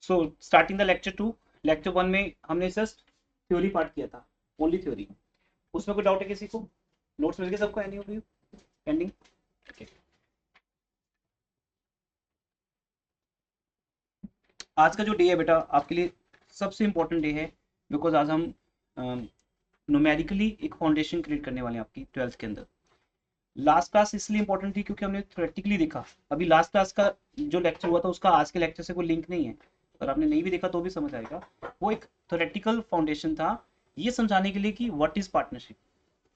So starting the lecture 2, lecture 1 में हमने just theory part किया था, ओनली थ्योरी। उसमें कोई डाउट है किसी को? नोट्स मिल गए सबको? Any of you pending? Okay, आज का जो डे है बेटा आपके लिए सबसे इंपॉर्टेंट डे है, बिकॉज आज हम न्यूमेरिकली एक फाउंडेशन क्रिएट करने वाले हैं आपकी 12th के अंदर। लास्ट क्लास इसलिए इंपॉर्टेंट थी क्योंकि हमने थ्योरेटिकली देखा। अभी लास्ट क्लास का जो लेक्चर हुआ था उसका आज के लेक्चर से कोई लिंक नहीं है, अगर आपने नहीं भी देखा तो भी समझ आएगा। वो एक थ्योरेटिकल फाउंडेशन था ये समझाने के लिए कि व्हाट इज पार्टनरशिप,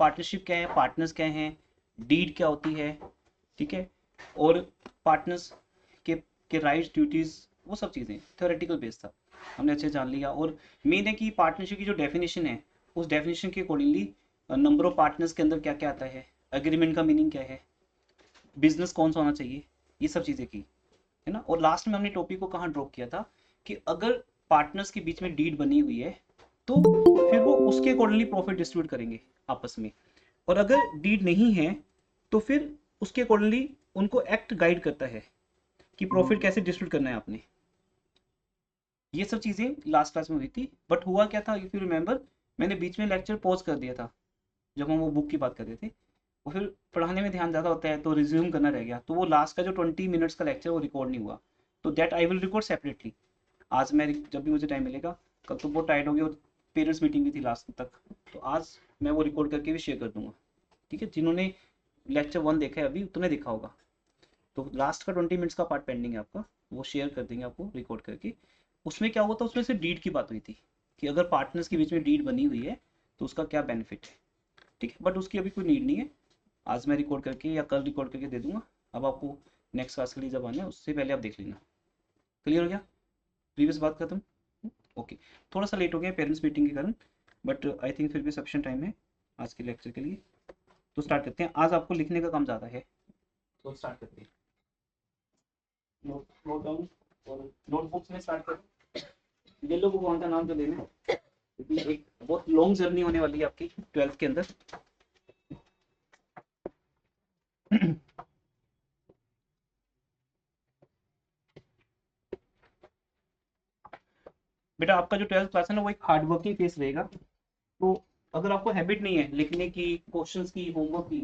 पार्टनरशिप क्या है, पार्टनर्स क्या हैं, डीड क्या होती है, ठीक है, और पार्टनर्स के राइट्स ड्यूटीज, वो सब चीज़ें थ्योरेटिकल बेस था, हमने अच्छे जान लिया। और मेन है कि पार्टनरशिप की जो डेफिनेशन है उस डेफिनेशन के अकॉर्डिंगली नंबर ऑफ पार्टनर्स के अंदर क्या क्या आता है, एग्रीमेंट का मीनिंग क्या है, बिजनेस कौन सा होना चाहिए, ये सब चीज़ें की है ना। और लास्ट में हमने टॉपिक को कहाँ ड्रॉप किया था कि अगर पार्टनर्स के बीच में डीड बनी हुई है तो फिर वो उसके अकॉर्डिंगली प्रॉफिट डिस्ट्रीब्यूट करेंगे आपस में, और अगर डीड नहीं है तो फिर उसके अकॉर्डिंगली उनको एक्ट गाइड करता है कि प्रॉफिट कैसे डिस्ट्रीब्यूट करना है आपने। ये सब चीज़ें लास्ट क्लास में हुई थी, बट हुआ क्या था इफ यू रिमेंबर, मैंने बीच में लेक्चर पॉज कर दिया था जब हम वो बुक की बात कर रहे थे, और फिर पढ़ाने में ध्यान ज़्यादा होता है तो रिज्यूम करना रह गया, तो वो लास्ट का जो 20 मिनट्स का लेक्चर वो रिकॉर्ड नहीं हुआ, तो that I will record separately. आज मैं जब भी मुझे टाइम मिलेगा, कल तो बहुत टाइट हो गया और पेरेंट्स मीटिंग भी थी लास्ट तक, तो आज मैं वो रिकॉर्ड करके भी शेयर कर दूंगा, ठीक है। जिन्होंने लेक्चर 1 देखा है अभी उतने देखा होगा, तो लास्ट का 20 मिनट्स का पार्ट पेंडिंग है आपका, वो शेयर कर देंगे आपको रिकॉर्ड करके। उसमें क्या हुआ था, उसमें से डीड की बात हुई थी कि अगर पार्टनर्स के बीच में डीड बनी हुई है तो उसका क्या बेनिफिट है, ठीक है, बट उसकी अभी कोई नीड नहीं है। आज मैं रिकॉर्ड करके या कल रिकॉर्ड करके दे दूंगा, अब आपको नेक्स्ट क्लास के लिए जब आना है उससे पहले आप देख लेना। क्लियर हो गया? प्रीवियस बात खत्म? ओके, थोड़ा सा लेट हो गया पेरेंट्स मीटिंग के कारण, बट आई थिंक फिर भी सफिशिएंट टाइम है आज के लेक्चर के लिए। तो स्टार्ट करते हैं, आज आपको लिखने का काम ज़्यादा है, तो स्टार्ट करते हैं। नोट डाउन और नोटबुक्स में स्टार्ट करो। येलो बुक कौन सा नाम जो लेना है, क्योंकि एक बहुत लॉन्ग जर्नी होने वाली है आपकी 12th के अंदर। बेटा आपका जो 12th क्लास है ना वो एक हार्ड वर्किंग फेस रहेगा, तो अगर आपको हैबिट नहीं है लिखने की, क्वेश्चंस की, होमवर्क की,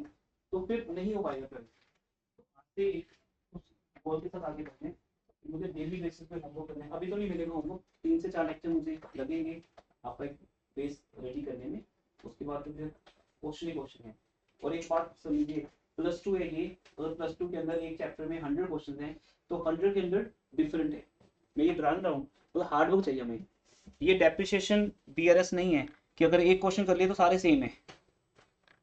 तो फिर नहीं हो पाएगा। फिर आज से उस गोल के साथ आगे बढ़ते हैं, मुझे डेली बेसिस पे होमवर्क करना है। अभी तो नहीं मिलेगा होमवर्क, 3 से 4 लेक्चर मुझे लगेंगे आपका एक बेस रेडी करने में, उसके बाद तो फिर क्वेश्चन ही क्वेश्चन है। और एक बात समझिए, +2 है ये, अगर +2 के अंदर एक चैप्टर में 100 क्वेश्चन है तो 100 के अंदर डिफरेंट है, मैं ये ड्रान रहा हूँ, तो हार्ड वर्क चाहिए हमें। ये डेप्रिसिएशन बीआरएस नहीं है कि अगर एक क्वेश्चन कर लिए तो सारे सेम है,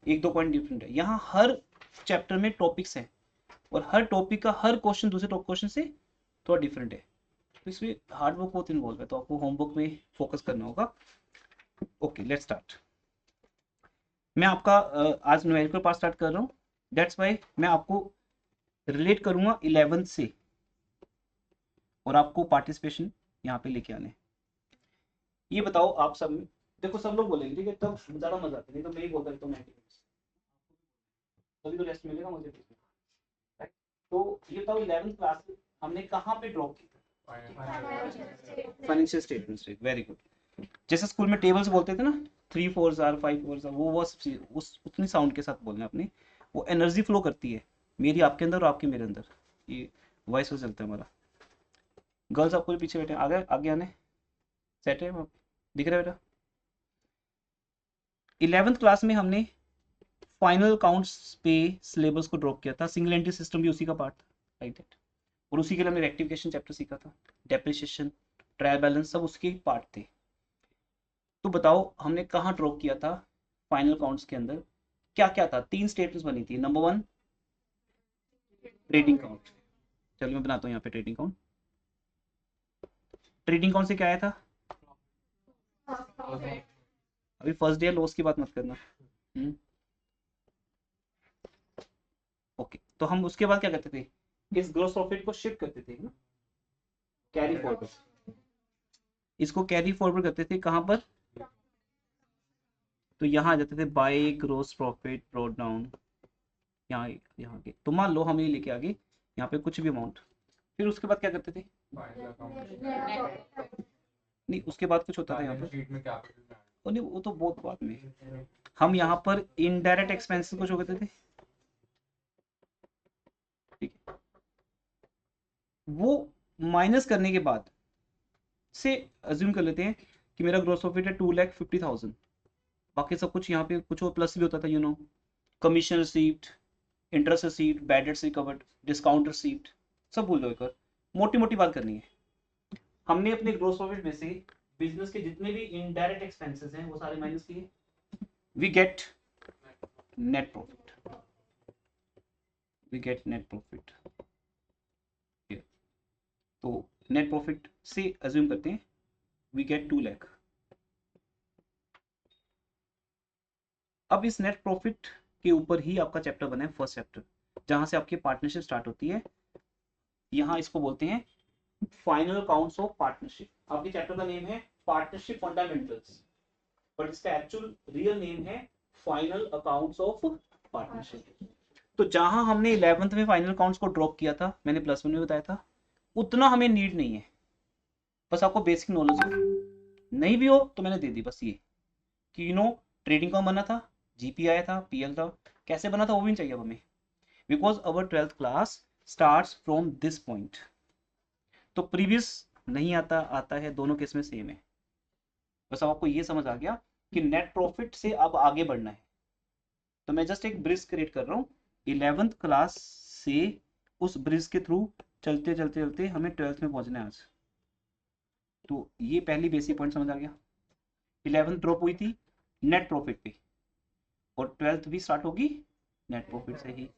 एक दो पॉइंट डिफरेंट है। यहाँ हर चैप्टर में टॉपिक्स हैं और हर टॉपिक का हर क्वेश्चन दूसरे क्वेश्चन से थोड़ा डिफरेंट है, तो इसमें हार्ड वर्क बहुत इन्वॉल्व है, तो आपको होमवर्क में फोकस करना होगा। Okay let's start. मैं आपका आज न्यूमेरिकल पार्ट स्टार्ट कर रहा हूँ, दैट्स वाई मैं आपको रिलेट करूंगा 11th से, और आपको पार्टिसिपेशन यहाँ पे लेके आने। ये बताओ आप सब में, देखो सब लोग बोलेंगे ठीक है, तब ज्यादा मजा आता है, नहीं तो मैं ही बोलता रहता हूँ 90 मिनट्स, तभी तो रेस्ट मिलेगा मुझे बीच में, राइट। तो ये बताओ 11th क्लास हमने कहाँ पे ड्रॉप की? Financial statements, very good. जैसे स्कूल में टेबल्स बोलते थे ना, 3 4 आर 5 4 वो उस उतनी साउंड के साथ बोलना अपने, वो एनर्जी फ्लो करती है मेरी आपके अंदर और आपके मेरे अंदर, ये वॉइस से चलता है हमारा। गर्ल्स आपको भी पीछे बैठे, आगे आगे आने, सेट है दिख रहा है बेटा? 11th क्लास में हमने फाइनल अकाउंट्स पे सिलेबस को ड्रॉप किया था, सिंगल एंट्री सिस्टम भी उसी का पार्ट था, लाइक दैट। और उसी के लिए हमने रेक्टिफिकेशन चैप्टर सीखा था, डेप्रिसिएशन, ट्रायल बैलेंस, सब उसके पार्ट थे। तो बताओ हमने कहाँ ड्रॉप किया था फाइनल अकाउंट्स के अंदर, क्या क्या था? 3 स्टेटमेंट्स बनी थी। नंबर 1 ट्रेडिंग अकाउंट, चलिए मैं बनाता हूँ यहाँ पे ट्रेडिंग अकाउंट। ट्रेडिंग अकाउंट से क्या आया था? अभी फर्स्ट डे लॉस की बात मत करना। ओके, तो हम उसके बाद क्या करते थे, इस ग्रॉस प्रॉफिट को शिफ्ट करते थे ना, कैरी फॉरवर्ड, इसको कैरी फॉरवर्ड करते थे कहाँ पर? तो यहाँ आ जाते थे bye gross profit brought down, यहाँ यहाँ के। तो मान लो हम ये लेके आ गए यहाँ पे कुछ भी अमाउंट, फिर उसके बाद क्या करते थे? नहीं, उसके बाद कुछ होता था यहाँ पर, नहीं वो तो बहुत बाद में। हम यहाँ पर इनडायरेक्ट एक्सपेंसेस कुछ हो गए थे, ठीक है, वो माइनस करने के बाद से अज्यूम कर लेते हैं कि मेरा ग्रॉस प्रॉफिट है 2,50,000। बाकी सब कुछ यहाँ पे कुछ और प्लस भी होता था, commission received, interest received, bad debts recovered, discount received, सब भूल दो। एक बार मोटी मोटी बात करनी है, हमने अपने ग्रॉस प्रॉफिट में से बिजनेस के जितने भी इनडायरेक्ट एक्सपेंसेस हैं वो सारे माइनस किए, we get net profit, we get net profit. तो नेट प्रॉफिट से अज्यूम करते हैं वी गेट 2 लाख। अब इस नेट प्रॉफिट के ऊपर ही आपका चैप्टर बना है, फर्स्ट चैप्टर, जहां से आपकी पार्टनरशिप स्टार्ट होती है। यहाँ इसको बोलते हैं फाइनल अकाउंट्स ऑफ पार्टनरशिप। आपके चैप्टर का नेम है पार्टनरशिप फंडामेंटल्स, बट इसका एक्चुअल रियल नेम है फाइनल अकाउंट्स ऑफ पार्टनरशिप। तो जहां हमने 11th में फाइनल अकाउंट्स को ड्रॉप किया था, मैंने प्लस 1 में बताया था, उतना हमें नीड नहीं है, बस आपको बेसिक नॉलेज हो, नहीं भी हो तो मैंने दे दी बस ये कि ट्रेडिंग का बना था, जीपी आया था, पीएल था, कैसे बना था वो भी नहीं चाहिए अब हमें, because our 12th class starts from this point. तो प्रीवियस नहीं आता, आता है, दोनों केस में सेम है। बस अब आपको ये समझ आ गया कि नेट प्रॉफिट से अब आगे बढ़ना है। तो मैं जस्ट एक ब्रिज क्रिएट कर रहा हूँ 11th क्लास से, उस ब्रिज के थ्रू चलते चलते चलते हमें 12th में पहुंचना है आज। तो ये पहली बेसिक पॉइंट समझ आ गया। 11th ड्रॉप हुई थी नेट प्रॉफिट पे, और 12th भी स्टार्ट होगी नेट प्रॉफिट से ही।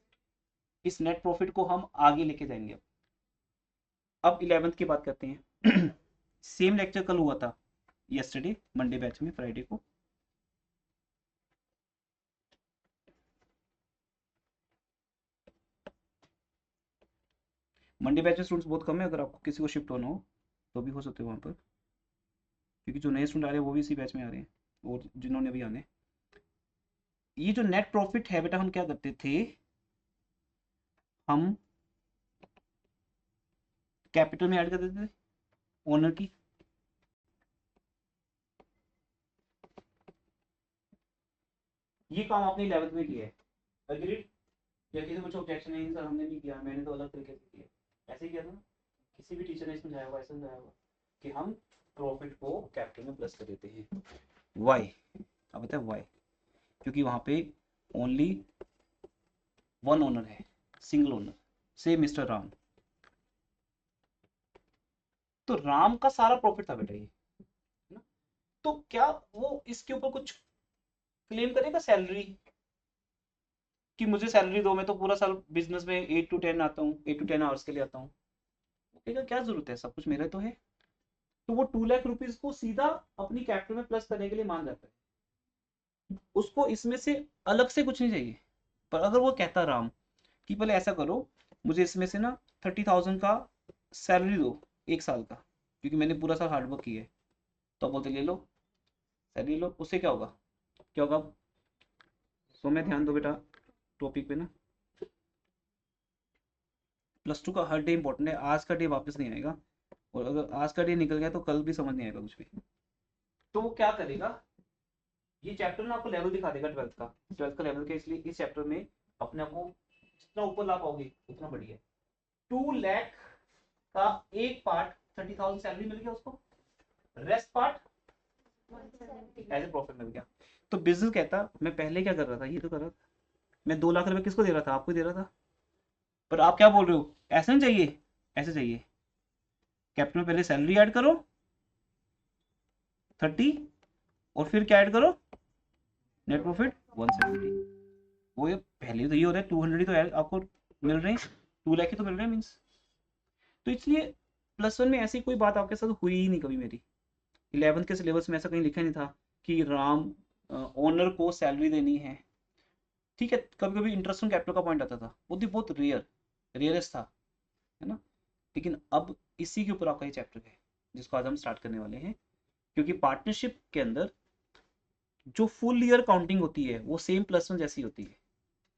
इस नेट प्रॉफिट को हम आगे लेके जाएंगे। अब 11th की बात करते हैं। सेम लेक्चर कल हुआ था, यस्टरडे मंडे बैच में, फ्राइडे को। मंडे बैच में स्टूडेंट्स बहुत कम है, अगर आपको किसी को शिफ्ट होना हो तो भी हो सकते हो वहाँ पर, क्योंकि जो नए स्टूडेंट आ रहे हैं वो भी इसी बैच में आ रहे हैं, और जिन्होंने अभी आने। ये जो नेट प्रॉफिट है बेटा, हम क्या करते थे, हम कैपिटल में ऐड कर देते थे ओनर की, ये काम आपने 11th में किया है, एग्रीड? या किसी को कुछ ऑब्जेक्शन नहीं? सर हमने नहीं किया, मैंने तो अलग तरीके से किया। ऐसे ही किया था ना, किसी भी टीचर ने समझाया हुआ, ऐसा समझाया हुआ कि हम प्रॉफिट को कैपिटल में प्लस कर देते हैं। वाई? अब बताए वाई? क्योंकि वहां पे ओनली वन ओनर है, सिंगल ओनर, से मिस्टर राम। तो राम का सारा प्रॉफिट था बेटा ये, है ना? तो क्या वो इसके ऊपर कुछ क्लेम करेगा सैलरी, कि मुझे सैलरी दो, मैं तो पूरा साल बिजनेस में 8 to 10 आता हूँ, 8 to 10 आवर्स के लिए आता हूँ, कहेगा क्या जरूरत है, सब कुछ मेरा तो है। तो वो 2 लाख रुपीज को सीधा अपनी कैपिटल में प्लस करने के लिए मान जाता है, उसको इसमें से अलग से कुछ नहीं चाहिए। पर अगर वो कहता राम कि पहले ऐसा करो, मुझे इसमें से ना 30,000 का सैलरी दो 1 साल का, क्योंकि मैंने पूरा साल हार्डवर्क किया है, तो आप बोलते ले लो सैलरी लो। उससे क्या होगा, क्या होगा? सो में ध्यान दो बेटा टॉपिक पे ना, +2 का हर डे इंपॉर्टेंट है, आज का डे वापस नहीं आएगा, और अगर आज का डे निकल गया तो कल भी समझ नहीं आएगा कुछ भी। तो वो क्या करेगा, ये चैप्टर ना आपको लेवल दिखा देगा 12th का लेवल के, इसलिए इस चैप्टर में अपने आप को जितना ऊपर ला पाओगे उतना बढ़िया। 2 लाख का एक पार्ट 30,000 सैलरी मिल गया उसको, rest part as a profit मिल गया। तो बिजनेस कहता मैं पहले क्या कर रहा था, ये तो कर रहा था, मैं 2 लाख रुपए किसको दे रहा था, आपको दे रहा था। पर आप क्या बोल रहे हो, ऐसा नहीं चाहिए, ऐसे चाहिए, कैपिटल में पहले सैलरी ऐड करो 30, और फिर क्या ऐड करो, नेट प्रॉफिट 170। वो ये पहले तो ये हो रहा है 200 ही तो आपको मिल रहे हैं, 2 लाख ही तो मिल रहे हैं मीन्स। तो इसलिए +1 में ऐसी कोई बात आपके साथ हुई ही नहीं कभी मेरी। 11th के सिलेबस में ऐसा कहीं लिखा नहीं था कि राम ओनर को सैलरी देनी है। ठीक है, कभी कभी इंटरेस्ट ऑन कैपिटल का पॉइंट आता था, वो भी बहुत रेयरेस्ट था, है ना? लेकिन अब इसी के ऊपर आपका ये चैप्टर है जिसको आज हम स्टार्ट करने वाले हैं, क्योंकि पार्टनरशिप के अंदर जो फुल ईयर काउंटिंग होती है वो सेम +1 जैसी होती है।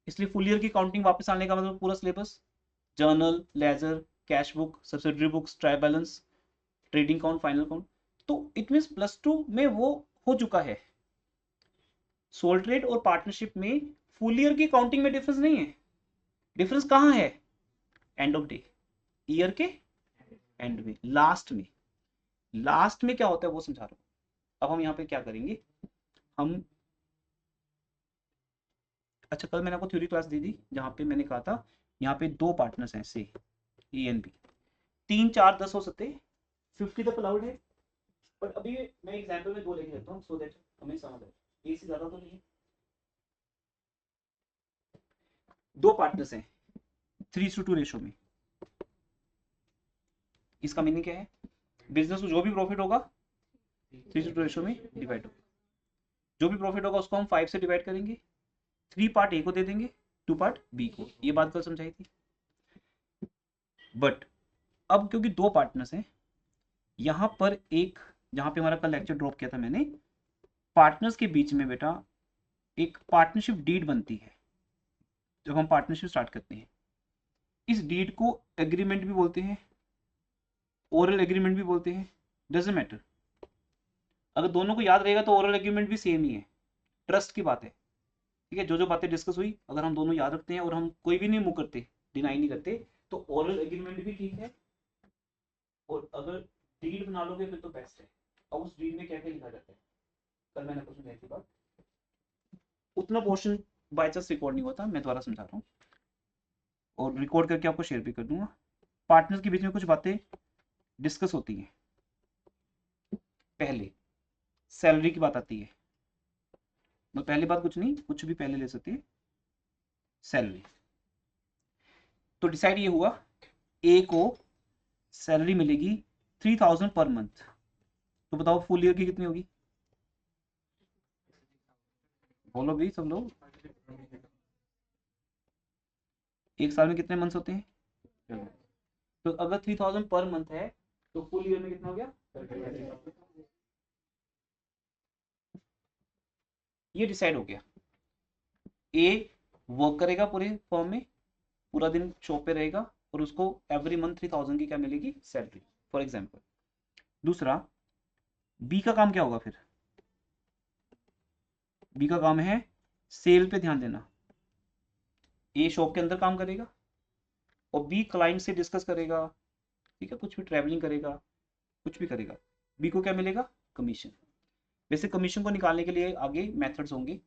इसलिए फुल ईयर की काउंटिंग वापस आने का मतलब पूरा syllabus, journal, ledger, cash book, subsidiary books, trial balance, trading account, final account. तो इट मीन्स +2 में वो हो चुका है। सोल ट्रेड और पार्टनरशिप में फुल ईयर की काउंटिंग में डिफरेंस नहीं है। डिफरेंस कहाँ है? एंड ऑफ डे, ईयर के एंड में, लास्ट में। लास्ट में क्या होता है वो समझा रहा हूं। अब हम यहाँ पे क्या करेंगे, हम अच्छा कल मैंने आपको थ्योरी क्लास दी थी जहां पे मैंने कहा था यहाँ पे 2 पार्टनर्स हैं, से ए एंड बी, 3 4 10 हो सकते हैं, 50 तक अलाउड है। पर अभी मैं एग्जांपल में 2 लेके देता हूँ सो दैट हमें समझ आए, ए से ज्यादा तो नहीं है। 2 पार्टनर्स हैं 3:2 रेशो में। इसका मीनिंग क्या है? बिजनेस को जो भी प्रॉफिट होगा 3:2 रेशो में डिवाइड होगा। जो भी प्रॉफिट होगा उसको हम 5 से डिवाइड करेंगे, 3 पार्ट ए को दे देंगे, 2 पार्ट बी को। ये बात कल समझाई थी। बट अब क्योंकि 2 पार्टनर्स हैं, यहां पर एक, जहां पे हमारा कल लेक्चर ड्रॉप किया था मैंने, पार्टनर्स के बीच में बेटा एक पार्टनरशिप डीड बनती है जब हम पार्टनरशिप स्टार्ट करते हैं। इस डीड को एग्रीमेंट भी बोलते हैं, ओरल एग्रीमेंट भी बोलते हैं, डजंट मैटर। अगर दोनों को याद रहेगा तो ओरल एग्रीमेंट भी सेम ही है, ट्रस्ट की बात है। ठीक है, जो जो बातें डिस्कस हुई अगर हम दोनों याद रखते हैं और हम कोई भी नहीं मूव करते, डिनाई नहीं करते, तो ओरल एग्रीमेंट भी ठीक है। और अगर डीड बना लोगे फिर तो बेस्ट है। और उस डीड में क्या क्या लिखा जाता है, कल मैंने आपको सुनाई थी बात। उतना पोर्शन बाय चांस रिकॉर्ड नहीं होता, मैं दोबारा समझा रहा हूँ और रिकॉर्ड करके आपको शेयर भी कर दूंगा। पार्टनर्स के बीच में कुछ बातें डिस्कस होती हैं। पहले सैलरी की बात आती है, तो पहली बात कुछ नहीं, कुछ भी पहले ले सकती है, सैलरी। तो डिसाइड ये हुआ ए को सैलरी मिलेगी 3000 पर मंथ। तो बताओ फुल ईयर की कितनी होगी? बोलो भी सब लोग, एक साल में कितने मंथ्स होते हैं? तो अगर 3000 पर मंथ है तो फुल ईयर में कितना हो गया? ये डिसाइड हो गया। ए वर्क करेगा पूरे फॉर्म में, पूरा दिन शॉप पे रहेगा और उसको एवरी मंथ 3000 की क्या मिलेगी? Salary, for example. दूसरा, बी का काम क्या होगा फिर? बी का काम है सेल पे ध्यान देना। ए शॉप के अंदर काम करेगा और बी क्लाइंट से डिस्कस करेगा, ठीक है, कुछ भी ट्रैवलिंग करेगा, कुछ भी करेगा। बी को क्या मिलेगा? कमीशन। वैसे कमीशन को निकालने के लिए आगे मेथड्स होंगे।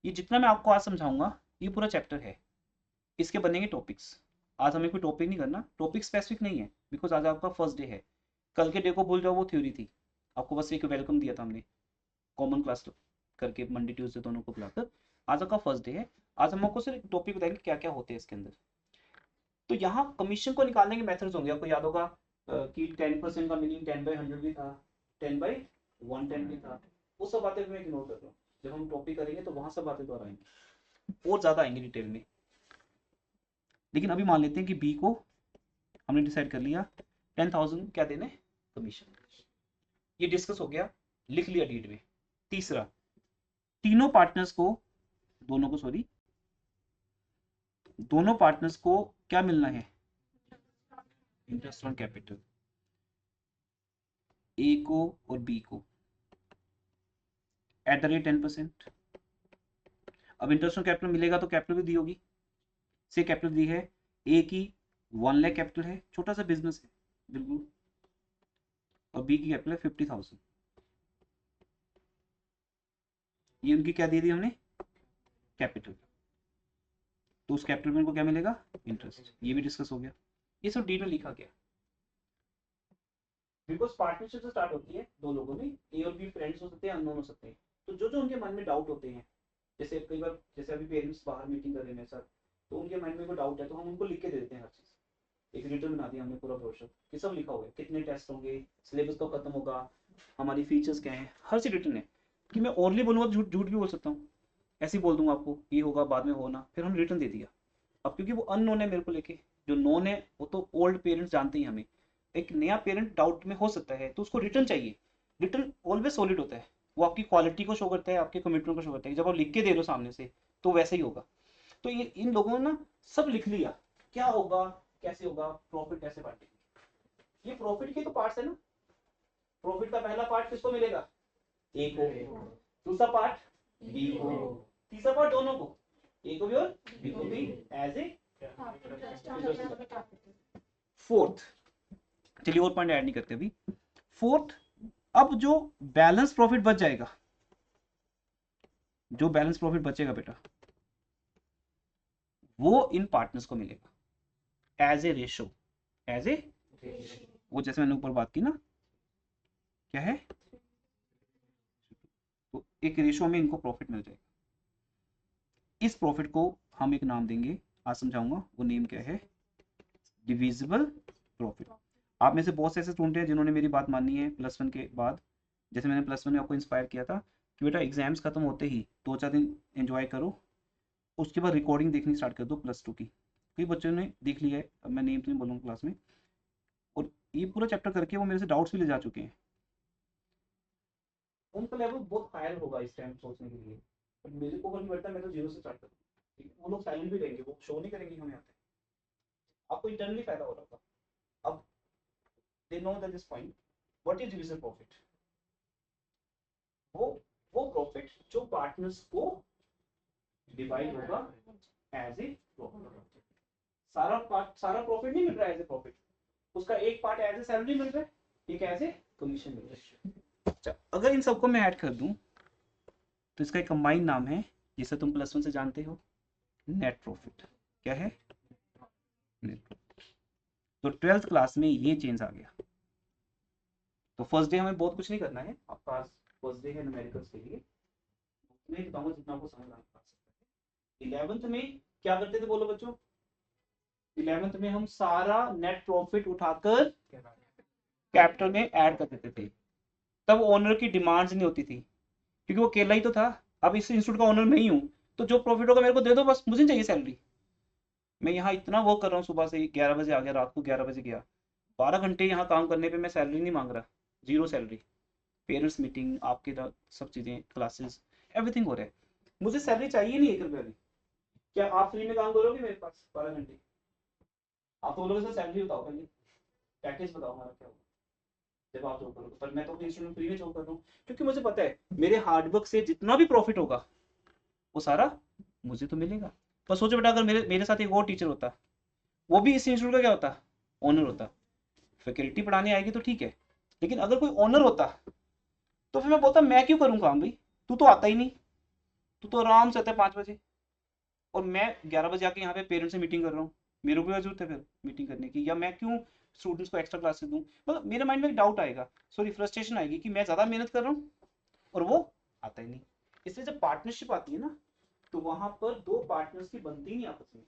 ये जितना मैं आपको आज समझाऊंगा ये पूरा चैप्टर है, इसके बनेंगे टॉपिक्स। आज हमें कोई टॉपिक नहीं करना, टॉपिक स्पेसिफिक नहीं है, बिकॉज आज आपका फर्स्ट डे है। कल के डे को भूल जाओ, वो थ्योरी थी। आपको बस एक वेलकम दिया था हमने कॉमन क्लास करके, मंडे ट्यूसडे दोनों को बुलाकर। आज आपका फर्स्ट डे है, आज हम आपको सिर्फ टॉपिक बताएंगे क्या क्या होते हैं इसके अंदर। तो यहाँ कमीशन को निकालने के मेथड्स होंगे। आपको याद होगा कि 10% का मीनिंग 10/100 भी था, 10/110 भी था। वो सब बातें मैं इग्नोर कर रहा हूँ, जब हम टॉपिक करेंगे तो वहां सब बातें दोहराएंगे और ज्यादा आएंगे डिटेल में। लेकिन अभी मान लेते हैं कि बी को हमने डिसाइड कर लिया 10,000 क्या देने, कमीशन। ये डिस्कस हो गया, लिख लिया डीड में। तीसरा, तीनों पार्टनर्स को, दोनों को सॉरी, दोनों पार्टनर्स को क्या मिलना है? Interest on capital. ए को और बी को एट द रेट 10%। अब इंटरेस्ट ऑन कैपिटल मिलेगा तो कैपिटल भी दी होगी, से कैपिटल दी है। ए की 1 लाख कैपिटल है, छोटा सा बिजनेस है बिल्कुल, और बी की कैपिटल है 50,000। ये उनकी क्या दे दी हमने? कैपिटल। तो उस कैपिटल में उनको क्या मिलेगा? इंटरेस्ट। ये भी डिस्कस हो गया, ये सब डिटेल लिखा गया। बिकॉज पार्टनरशिप से स्टार्ट होती है दो लोगों में, ए और बी फ्रेंड्स हो सकते हैं, अननोन हो सकते हैं। तो जो जो उनके मन में डाउट होते हैं, जैसे कई बार जैसे अभी पेरेंट्स बाहर मीटिंग कर रहे हैं मेरे साथ, तो उनके माइंड में कोई डाउट है तो हम उनको लिख के दे देते हैं हर चीज़। एक रिटर्न बना दिया हमने पूरा ब्रोशर, ये सब लिखा हुआ है, कितने टेस्ट होंगे, सिलेबस कब खत्म होगा, हमारी फीचर्स क्या हैं, हर चीज रिटर्न है। कि मैं ओरली बोलूँगा तो झूठ झूठ भी बोल सकता हूँ, ऐसे ही बोल दूंगा आपको ये होगा बाद में होना, फिर हमने रिटर्न दे दिया। अब क्योंकि वो अननोन है मेरे को लेके, जो नोन है वो तो ओल्ड पेरेंट्स जानते ही हमें, एक नया पेरेंट डाउट में हो सकता है तो उसको रिटर्न चाहिए। रिटर्न ऑलवेज सॉलिड होता है, वो आपकी क्वालिटी को शो करता है, आपके कमिटमेंट को शो करता है। जब आप लिख के दे रहे हो सामने से तो वैसा ही होगा। तो ये इन लोगों ने ना सब लिख लिया, क्या होगा, कैसे होगा, प्रॉफिट कैसे बांटेंगे। ये प्रॉफिट के तो पार्ट्स है ना, प्रॉफिट का पहला पार्ट किसको मिलेगा, ए को, दूसरा पार्ट बी को, तीसरा पार्ट दोनों को, ए को भी और बी को भी एज ए फोर्थ। चलिए और पॉइंट ऐड नहीं करते अभी। फोर्थ, अब जो बैलेंस प्रॉफिट बच जाएगा, जो बैलेंस प्रॉफिट बचेगा बेटा, वो इन पार्टनर्स को मिलेगा as a ratio, as a, वो जैसे मैंने ऊपर बात की ना, क्या है, तो एक रेशो में इनको प्रॉफिट मिल जाएगा। इस प्रॉफिट को हम एक नाम देंगे, आज समझाऊंगा, वो नेम क्या है, डिविजिबल प्रॉफिट। आप में से बहुत से ऐसे स्टूडेंट हैं जिन्होंने मेरी बात मानी है +1 के बाद, जैसे मैंने +1 में आपको इंस्पायर किया था कि बेटा एग्जाम्स खत्म होते ही 2-4 दिन एंजॉय करो, उसके बाद रिकॉर्डिंग देखनी स्टार्ट कर दो +2 की। कई बच्चों ने देख लिया है, अब मैं नेम तो नहीं बोलूँगा क्लास में, और ये पूरा चैप्टर करके वो मेरे से डाउट्स भी ले जा चुके हैं। उनका लेवल बहुत हायर होगा इस टाइम सोचने के लिए, पर मेरे को नहीं पड़ता, मैं तो 0 से स्टार्ट करूँ। वो लोग साइलेंट भी रहेंगे, वो शो नहीं करेंगे हमें आते, आपको इंटरनली फायदा हो रहा था। अब they know that this point, what is division profit, वो प्रॉफिट जो पार्टनर्स को डिवाइड होगा एज ए प्रॉफिट। सारा प्रॉफिट नहीं मिल रहा है एज ए प्रॉफिट, उसका एक पार्ट एज ए सैलरी मिल रहा है, एक एज ए कमीशन मिल रहा है। अच्छा, अगर इन सबको मैं ऐड कर दूं तो इसका एक कंबाइंड नाम है, जिसे तुम +1 से जानते हो, नेट प्रॉफिट। क्या है, नेट प्रॉफिट। तो 12th क्लास में ये चेंज आ गया। तो फर्स्ट डे हमें बहुत कुछ नहीं करना है, आपका फर्स्ट डे है न्यूमेरिकल्स के लिए, मैं बताऊंगा जितना आपको समझ आ सकता है। 11th में क्या करते थे बोलो बच्चों, 11th में हम सारा नेट प्रॉफिट उठाकर कैपिटल में ऐड कर देते थे। तब ओनर की डिमांड्स नहीं होती थी, क्योंकि वो अकेला ही तो था। अब इस इंस्टीट्यूट का ओनर मैं ही हूँ, तो जो प्रॉफिट होगा मेरे को दे दो बस, मुझे चाहिए सैलरी। मैं यहाँ इतना वर्क कर रहा हूँ, सुबह से 11 बजे आ गया, रात को 11 बजे गया, 12 घंटे यहाँ काम करने पे मैं सैलरी नहीं मांग रहा, 0 सैलरी। पेरेंट्स मीटिंग, आपके सब चीज़ें, क्लासेस, एवरीथिंग हो रहा है, मुझे सैलरी चाहिए नहीं 1 रुपये भी। क्या आप फ्री में काम करोगे मेरे पास 12 घंटे? आप तो बोलोगे सर सैलरी बताओ, पहले पैकेज बताओ हमारा क्या होगा जब आप जॉब करोगे। पर मैं तो अपने इंस्टीट्यूट में फ्री में जॉब कर रहा हूँ, क्योंकि मुझे पता है मेरे हार्डवर्क से जितना भी प्रॉफिट होगा वो सारा मुझे तो मिलेगा। पर सोचो बेटा, अगर मेरे साथ एक और टीचर होता, वो भी इस इंस्टीट्यूट का क्या होता, ओनर होता, फैकल्टी पढ़ाने आएगी तो ठीक है, लेकिन अगर कोई ओनर होता तो फिर मैं बोलता मैं क्यों करूँ काम भाई, तू तो आता ही नहीं, तू तो आराम से आता है 5 बजे, और मैं 11 बजे आके यहाँ पे पेरेंट्स से मीटिंग कर रहा हूँ। मेरे को जरूरत है फिर मीटिंग करने की, या मैं क्यों स्टूडेंट्स को एक्स्ट्रा क्लासेस दूँ। मतलब मेरे माइंड में एक डाउट आएगा, सॉरी फ्रस्ट्रेशन आएगी कि मैं ज़्यादा मेहनत कर रहा हूँ और वो आता ही नहीं। इसलिए जब पार्टनरशिप आती है ना, तो वहां पर 2 पार्टनर्स की बनती नहीं आपस में,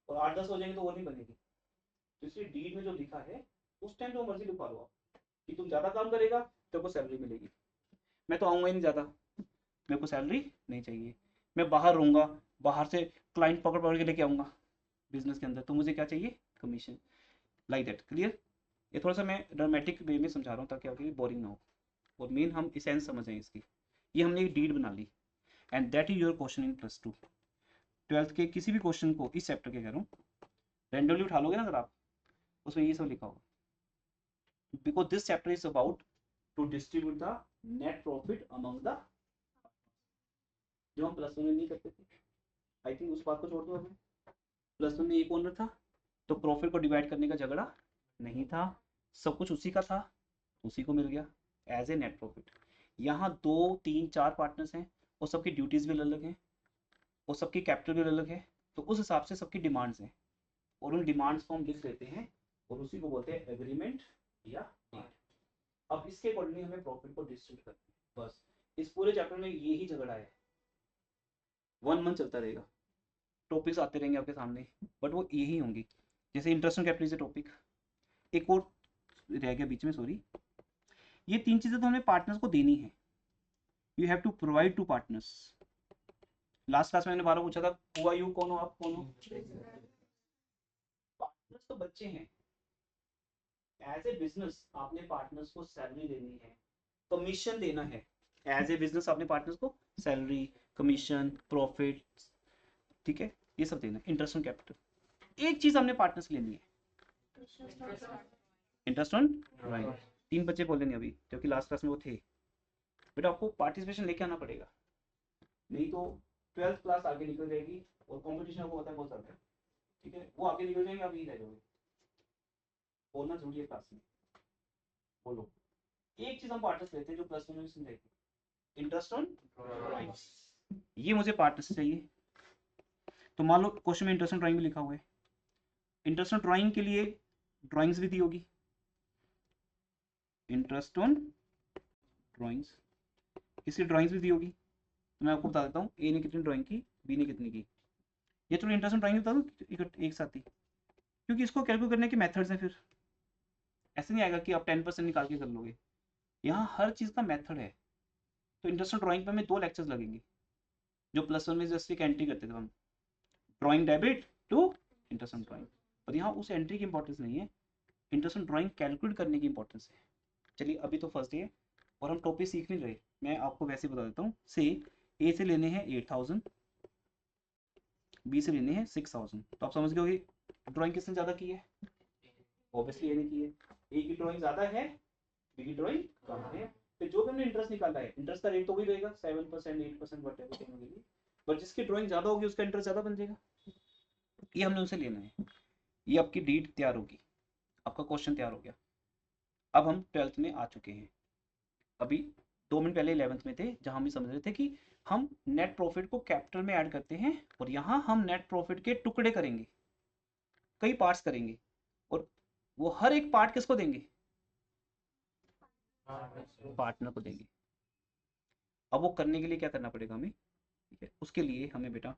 और 8-10 हो जाएंगे तो वो नहीं बनेगी। तो इसलिए डीड में जो लिखा है उस टाइम जो मर्जी लिखवा लो आप कि तुम ज़्यादा काम करेगा तो को सैलरी मिलेगी। मैं तो आऊँगा ही नहीं ज़्यादा, मेरे को सैलरी नहीं चाहिए, मैं बाहर रहूँगा, बाहर से क्लाइंट पकड़ पकड़ के लेके आऊँगा बिजनेस के अंदर, तो मुझे क्या चाहिए, कमीशन, लाइक दैट। क्लियर? ये थोड़ा सा मैं ड्रामेटिक वे में समझा रहा हूँ ताकि आपके बोरिंग ना हो, और मेन हम इसेंस समझें इसकी। ये हमने एक डीड बना ली, and that is your question in +2। 12th के किसी भी क्वेश्चन को, इस चैप्टर के कह रहा हूँ, रैंडमली उठा लोगे ना अगर आप, उसमें ये सब लिखा होगा, because this chapter is about to distribute the net profit among the, जो हम +1 में नहीं करते थे। आई थिंक उस बात को छोड़ दो, हमें +1 में एक ओनर था तो प्रॉफिट को डिवाइड करने का झगड़ा नहीं था, सब कुछ उसी का था, उसी को मिल गया एज ए नेट प्रॉफिट। यहाँ 2-3-4 पार्टनर्स हैं और सबकी ड्यूटीज भी अलग हैं और सबकी कैपिटल भी अलग है, तो उस हिसाब से सबकी डिमांड्स हैं, और उन डिमांड्स को हम लिख देते हैं और उसी को बोलते हैं एग्रीमेंट या डीड। अब इसके अकॉर्डिंगली हमें प्रॉफिट को डिस्ट्रीब्यूट करना है, बस। इस पूरे चैप्टर में यही झगड़ा है, 1 मंथ चलता रहेगा, टॉपिक्स आते रहेंगे आपके सामने, बट वो यही होंगी। जैसे interest on capital is a topic, एक और रह गया बीच में, सॉरी। ये 3 चीजें तो हमें पार्टनर्स को देनी है, you have to provide to partners. Last class में मैंने 12 पूछा था, हुआ यू कौन हो, आप कौन हो? पार्टनर्स तो बच्चे हैं, एज ए बिजनेस आपने पार्टनर्स को सैलरी देनी है, कमीशन देना है। एज ए बिजनेस आपने पार्टनर्स को सैलरी, कमीशन, प्रॉफिट, ठीक है, ये सब देना है। इंटरेस्ट ऑन कैपिटल, एक चीज हमने पार्टनर्स लेनी है, इंटरेस्ट ऑन ड्राइंग। 3 बच्चे बोले नहीं अभी, क्योंकि लास्ट क्लास में वो थे। बेटा आपको पार्टिसिपेशन लेके आना पड़ेगा, नहीं तो 12th क्लास आगे निकल जाएगी और कंपटीशन आपको पता है बहुत ज्यादा है। ठीक है, वो आगे निकल जाएंगे, आप यही रह जाओगे। बोलना जरूरी है क्लास में, बोलो। एक चीज हम पार्टनर्स लेते हैं जो प्लस वन में समझाएगी, इंटरेस्ट ऑन ड्राइंग्स। ये मुझे पार्टनर्स चाहिए। तो मान लो क्वेश्चन में इंटरेस्ट ऑन ड्राइंग भी लिखा हुआ है। इंटरेस्ट ऑन ड्राइंग के लिए ड्राइंग्स भी दी होगी, इंटरेस्ट ऑन ड्राइंग्स, इसलिए ड्राइंग्स भी दी होगी। तो मैं आपको बता देता हूँ ए ने कितनी ड्राइंग की, बी ने कितनी की। ये चलो इंटरेस्ट ऑन ड्राइंग बता दूँ एक साथ ही, क्योंकि इसको कैलकुलेट करने के मेथड्स हैं। फिर ऐसे नहीं आएगा कि आप 10% निकाल के कर लोगे, यहाँ हर चीज़ का मेथड है। तो इंटरेस्ट ऑन ड्राइंग पर हमें 2 लेक्चर्स लगेंगे, जो प्लस वन में जस्ट एक एंट्री करते थे हम, drawing debit to interest on drawing. और यहाँ उस एंट्री की इंपॉर्टेंस नहीं है, इंटरेस्ट ऑन ड्राइंग कैलकुलेट करने की इंपॉर्टेंस है। चलिए अभी तो फर्स्ट डे है और हम टॉपिक सीख नहीं रहे, मैं आपको वैसे बता देता हूँ। से ए से लेने हैं 8000, बी से लेने हैं 6000। तो आप समझ गए होगी ड्राइंग किसने ज़्यादा की है, ऑब्वियसली ए ने की है। ए की ड्राइंग ज़्यादा है, बी की ड्राइंग कम है। फिर जो भी हमने इंटरेस्ट निकाला है, इंटरेस्ट का रेट तो वही रहेगा 7%, 8%, वट, बट जिसकी ड्राइंग ज़्यादा होगी उसका इंटरेस्ट ज़्यादा बन जाएगा। ये हमने उनसे लेना है। ये आपकी डीड तैयार होगी, आपका क्वेश्चन तैयार हो गया। अब हम 12th में आ चुके हैं। अभी 2 मिनट पहले 11th में थे, जहां हम समझ रहे थे कि हम नेट प्रॉफिट को कैपिटल में ऐड करते हैं और यहाँ हम नेट प्रॉफिट के टुकड़े करेंगे, कई पार्ट्स करेंगे, और वो हर एक पार्ट किसको देंगे, पार्टनर को देंगे। अब वो करने के लिए क्या करना पड़ेगा हमें, ठीक है, उसके लिए हमें बेटा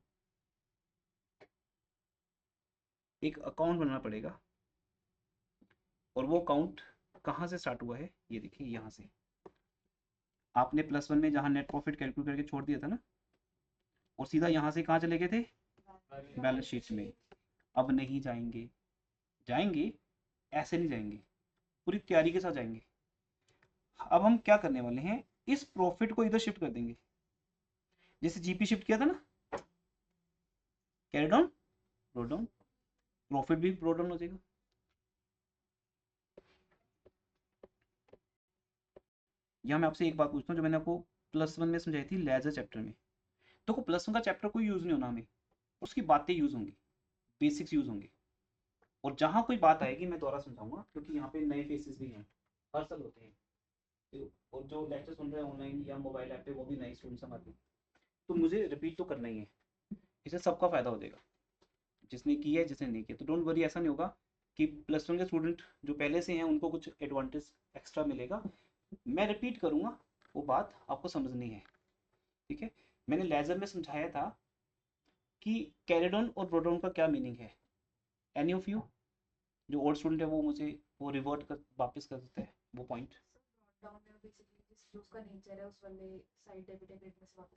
एक अकाउंट बनाना पड़ेगा। और वो अकाउंट कहाँ से स्टार्ट हुआ है, ये देखिए यहाँ से। आपने प्लस वन में जहाँ नेट प्रॉफिट कैलकुलेट करके छोड़ दिया था ना, और सीधा यहाँ से कहाँ चले गए थे, बैलेंस शीट में। अब नहीं जाएंगे, जाएंगे ऐसे नहीं जाएंगे, पूरी तैयारी के साथ जाएंगे। अब हम क्या करने वाले हैं, इस प्रॉफिट को इधर शिफ्ट कर देंगे, जैसे जीपी शिफ्ट किया था ना, carry down bro down, profit भी ब्रो डाउन हो जाएगा। यहाँ मैं आपसे एक बात पूछता हूँ, जो मैंने आपको प्लस वन में समझाई थी लेजर चैप्टर में। देखो प्लस वन का चैप्टर कोई यूज नहीं होना हमें, उसकी बातें यूज होंगी, बेसिक्स यूज होंगे। और जहाँ कोई बात आएगी मैं दोबारा समझाऊंगा, क्योंकि यहाँ पे नए फेसेस भी हैं, हर साल होते हैं। और जो लेक्चर सुन रहे हैं ऑनलाइन या मोबाइल ऐप पे, वो भी नए स्टूडेंट्स हमारे। तो मुझे रिपीट तो करना ही है, इससे सबका फायदा हो जाएगा, जिसने किया है जिसने नहीं किया। तो डोंट वरी, ऐसा नहीं होगा कि प्लस वन के स्टूडेंट जो पहले से हैं उनको कुछ एडवांटेज एक्स्ट्रा मिलेगा। मैं रिपीट करूँगा, वो बात आपको समझनी है। ठीक है, मैंने लेजर में समझाया था कि कैरेडोन और ब्रोडोन का क्या मीनिंग है। एनी ऑफ यू जो ओल्ड स्टूडेंट है वो मुझे वो रिवर्ट कर वापस कर देता है वो पॉइंट।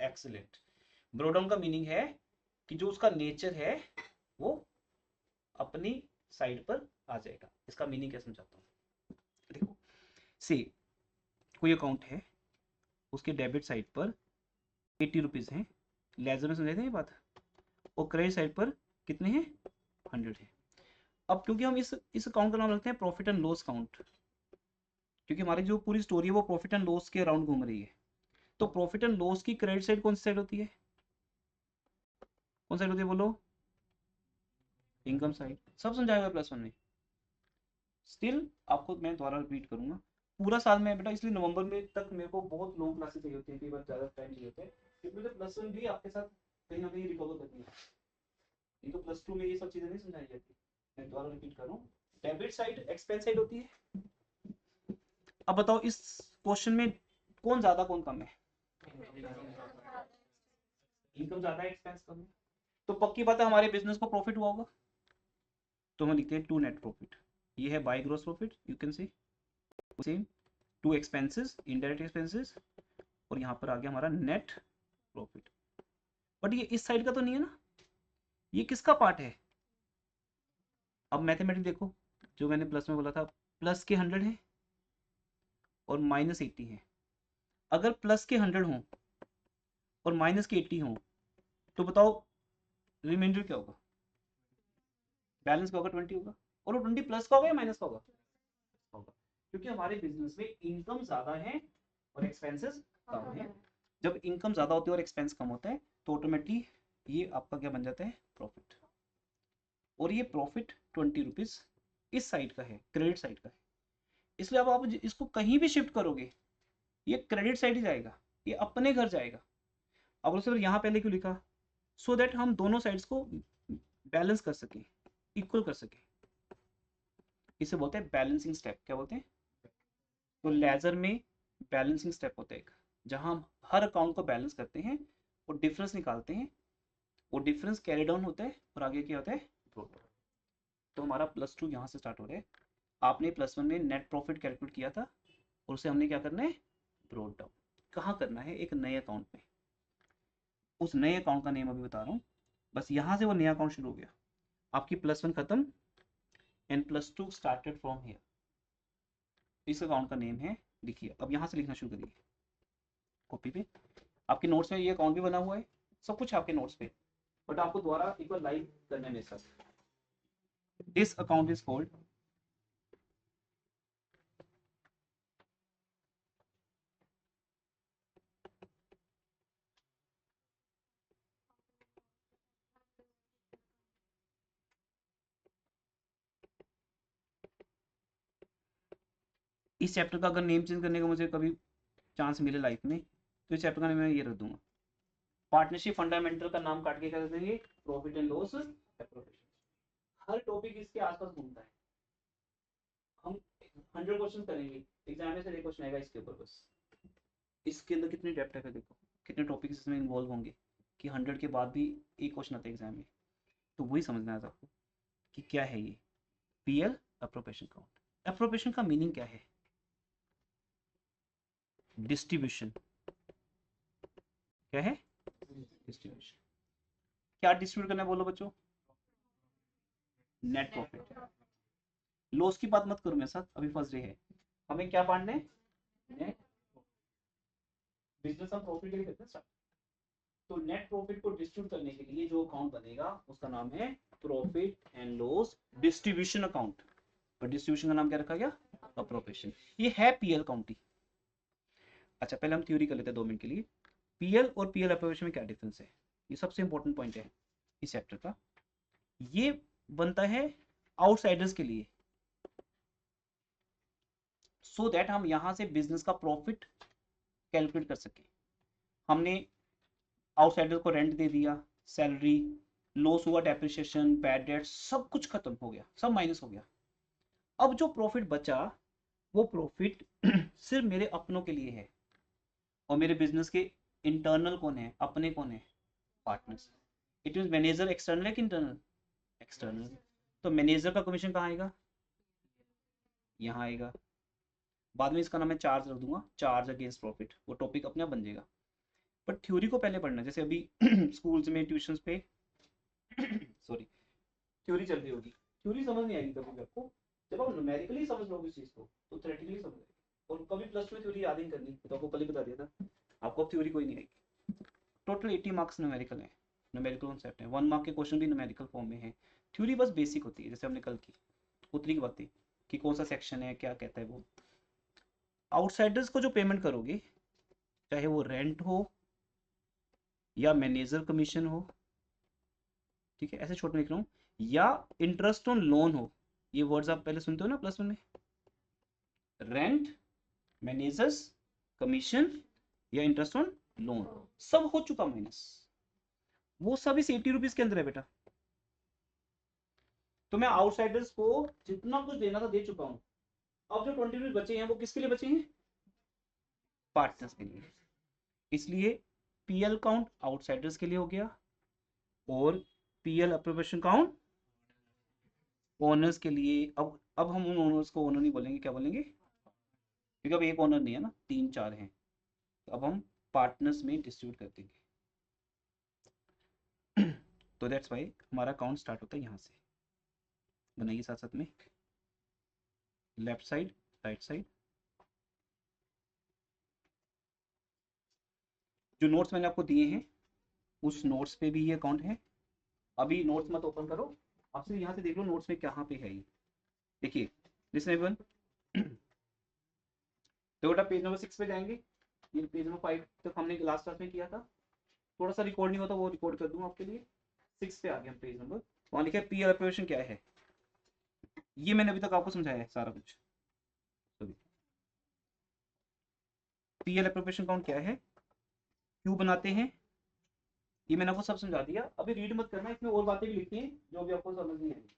एक्सीलेंट। ब्रोडाउन का मीनिंग है कि जो उसका नेचर है वो अपनी साइड पर आ जाएगा। इसका मीनिंग क्या समझाता हूँ, देखो। से कोई अकाउंट है, उसके डेबिट साइड पर 80 रुपीज़ हैं, लेजर में समझाते हैं ये बात, और क्रेडिट साइड पर कितने हैं, 100 है। अब क्योंकि हम इस अकाउंट का नाम रखते हैं प्रॉफिट एंड लॉस अकाउंट, क्योंकि हमारी जो पूरी स्टोरी है वो प्रॉफिट एंड लॉस के अराउंड घूम रही है। तो प्रॉफिट एंड लॉस की क्रेडिट साइड कौन सी साइड होती है, कौन साइड होती है बोलो, इनकम साइड। सब समझाया हुआ प्लस वन में। स्टिल आपको मैं दोबारा रिपीट करूंगा, पूरा साल में बेटा, इसलिए नवंबर में तक मेरे को बहुत लॉन्ग क्लासेस चाहिए होती है, कई बार ज़्यादा टाइम चाहिए होता है, क्योंकि मुझे प्लस वन भी आपके साथ कहीं ना कहीं रिकवर करनी है। नहीं तो प्लस टू में ये सब चीज़ें नहीं समझाई जाती। मैं दोबारा रिपीट कर रहा हूँ, डेबिट साइड एक्सपेंस साइड होती है। अब बताओ इस क्वेश्चन में कौन ज़्यादा कौन कम है, इनकम ज़्यादा है एक्सपेंस कम है। तो पक्की बात है हमारे बिजनेस को प्रॉफिट हुआ होगा, तो हम लिखते हैं टू नेट प्रॉफिट। ये है by gross profit, you can see same, to expenses indirect expenses, और यहाँ पर आ गया हमारा नेट प्रॉफिट। बट ये इस साइड का तो नहीं है ना, ये किसका पार्ट है। अब मैथमेटिक्स देखो, जो मैंने प्लस में बोला था, प्लस के 100 है और माइनस 80 है। अगर प्लस के 100 हों और माइनस के 80 हों, तो बताओ रिमाइंडर क्या होगा, बैलेंस क्या होगा, 20 होगा। और वो 20 प्लस का होगा या माइनस का होगा, क्योंकि हमारे बिजनेस में इनकम ज्यादा है और एक्सपेंसेस कम है। जब इनकम ज्यादा होती है और एक्सपेंस कम होता है तो ऑटोमेटिकली ये आपका क्या बन जाता है, प्रॉफिट। और ये प्रॉफिट 20 रुपीज इस साइड का है, क्रेडिट साइड का है। इसलिए अब आप इसको कहीं भी शिफ्ट करोगे ये क्रेडिट साइड ही जाएगा, ये अपने घर जाएगा। अब उससे यहाँ पहले क्यों लिखा, सो दैट हम दोनों साइड्स को बैलेंस कर सकें, इक्वल कर सकें। इसे बोलते हैं बैलेंसिंग स्टेप। क्या बोलते हैं, तो लेजर में बैलेंसिंग स्टेप होता है एक, जहां हम हर अकाउंट को बैलेंस करते हैं और डिफरेंस निकालते हैं। वो डिफरेंस कैरी डाउन होता है और आगे क्या होता है, ब्रॉट। तो हमारा +2 यहाँ से स्टार्ट हो रहा है। आपने +1 में नेट प्रॉफिट कैलकुलेट किया था और उसे हमने क्या करना है, ब्रॉट डाउन। कहाँ करना है, एक नए अकाउंट में। उस नए अकाउंट का नेम अभी बता रहा हूँ। बस यहाँ से वो नया अकाउंट शुरू हो गया, आपकी +1 खत्म एंड +2 स्टार्टेड फ्रॉम हियर। इस अकाउंट का नेम है, लिखिए अब यहाँ से लिखना शुरू करिए कॉपी पे। आपके नोट्स में ये अकाउंट भी बना हुआ है, सब कुछ आपके नोट्स पे, बट आपको दोबारा एक बार लाइव करना है मेरे साथ। दिस अकाउंट इज कॉल्ड इस चैप्टर का अगर नेम चेंज करने का मुझे कभी चांस मिले लाइफ में तो इस चैप्टर का नेम मैं ये रख दूंगा, पार्टनरशिप फंडामेंटल का नाम काट के क्या कर देंगे, profit and loss appropriation. Her topic इसके आसपास घूमता है। हम 100 क्वेश्चन करेंगे, एग्जाम में से एक क्वेश्चन आएगा इसके ऊपर बस। इसके अंदर कितनी डेप्थ है, देखो कितने टॉपिक्स इसमें इन्वॉल्व होंगे कि 100 के बाद भी एक क्वेश्चन आता है एग्जाम में। तो वही समझना है आपको कि क्या है ये पीएल एप्रोप्रिएशन काउंट। एप्रोप्रिएशन का मीनिंग क्या है, डिस्ट्रीब्यूशन। क्या है, डिस्ट्रीब्यूशन। क्या डिस्ट्रीब्यूट करना है बोलो बच्चों, नेट प्रॉफिट। लॉस की बात मत करो मेरे साथ, अभी फंस रहे हैं। हमें क्या बांटना है, नेट। बिजनेस हम प्रॉफिट के लिए करते हैं। तो नेट प्रॉफिट को डिस्ट्रीब्यूट करने के लिए जो अकाउंट बनेगा उसका नाम है profit and loss distribution account. और डिस्ट्रीब्यूशन का नाम क्या रखा गया, अप्रोप्रिएशन। ये है पीएल काउंटिंग। अच्छा पहले हम थ्योरी कर लेते हैं 2 मिनट के लिए। पीएल और पीएल अप्रोप्रिएशन में क्या डिफरेंस है, ये सबसे इंपॉर्टेंट पॉइंट है इस चैप्टर का। ये बनता है आउटसाइडर्स के लिए, सो दैट हम यहां से बिजनेस का प्रॉफिट कैलकुलेट कर सके। हमने आउटसाइडर को रेंट दे दिया, सैलरी, लॉस हुआ, डेप्रिसिएशन, बैड डेट, सब कुछ खत्म हो गया, सब माइनस हो गया। अब जो प्रॉफिट बचा वो प्रॉफिट सिर्फ मेरे अपनों के लिए है। और मेरे बिजनेस के इंटरनल कौन है, अपने कौन है, partners. It mean manager external है कि इंटरनल, एक्सटर्नल। तो मैनेजर का कमीशन कहाँ आएगा, यहाँ आएगा। बाद में इसका नाम मैं चार्ज रख दूंगा, चार्ज अगेंस्ट प्रॉफिट, वो टॉपिक अपने आप बन जाएगा। पर थ्योरी को पहले पढ़ना, जैसे अभी स्कूल्स में ट्यूशन पे सॉरी थ्योरी चल रही होगी, थ्योरी समझ नहीं आएगी कभी आपको। जब आप न्यूमेरिकली समझ लोगे इस चीज को तो थ्योरेटिकली समझ आएगी। और कभी +2 में थ्योरी याद ही नहीं करनी, तो आपको कल ही बता दिया था, आपको अब थ्योरी कोई नहीं आएगी। टोटल 80 मार्क्स न्यूमेरिकल है, न्यूमेरिकल कॉन्सेप्ट है। 1 मार्क के क्वेश्चन भी न्यूमेरिकल फॉर्म में है। थ्योरी बस बेसिक होती है, जैसे हमने कल की उतनी की बातें कि कौन सा सेक्शन है, क्या कहता है वो। आउटसाइडर्स को जो पेमेंट करोगे, चाहे वो रेंट हो या मैनेजर कमीशन हो, ठीक है ऐसे छोटे लिख रहा हूँ, या इंटरेस्ट ऑन लोन हो। ये वर्ड्स आप पहले सुनते हो ना +1 में, रेंट, मैनेजर्स कमीशन या इंटरेस्ट ऑन लोन, सब हो चुका माइनस। वो सब इस 80 रुपीज के अंदर है बेटा। तो मैं आउटसाइडर्स को जितना कुछ देना था दे चुका हूं। अब जो 20 रुपीज बचे हैं वो किसके लिए बचे हैं, पार्टनर्स के लिए। इसलिए पीएल काउंट आउटसाइडर्स के लिए हो गया और पीएल अप्रोप्रिएशन काउंट ओनर्स के लिए। अब हम उन ओनर्स को ओनर नहीं बोलेंगे, क्या बोलेंगे, क्योंकि अब एक ओनर नहीं है ना, 3 4 हैं। तो अब हम पार्टनर्स में डिस्ट्रीब्यूट कर देंगे। तो दैट्स वाई हमारा अकाउंट स्टार्ट होता है यहाँ से। बनाइए साथ साथ में, लेफ्ट साइड राइट साइड। जो नोट्स मैंने आपको दिए हैं उस नोट्स पे भी ये अकाउंट है। अभी नोट्स मत ओपन करो, आप सिर्फ यहाँ से देख लो नोट्स में कहाँ पे है ये। देखिए लिसन एवरीवन, तो बेटा पेज नंबर 6 पे जाएंगे। ये पेज नंबर 5 तक हमने लास्ट क्लास में किया था, थोड़ा सा रिकॉर्ड नहीं होता वो रिकॉर्ड कर दूंगा आपके लिए। 6 पे आ गए हम पेज नंबर, वहां लिखा है पीएल ऑपरेशन क्या है। ये मैंने अभी तक आपको समझाया है सारा कुछ। पीएल एप्रोप्रिएशन काउंट क्या है, क्यों बनाते हैं, ये मैंने आपको सब समझा दिया। अभी रीड मत करना, इसमें और बातें भी लिखी हैं जो अभी आपको समझ नहीं आएगी।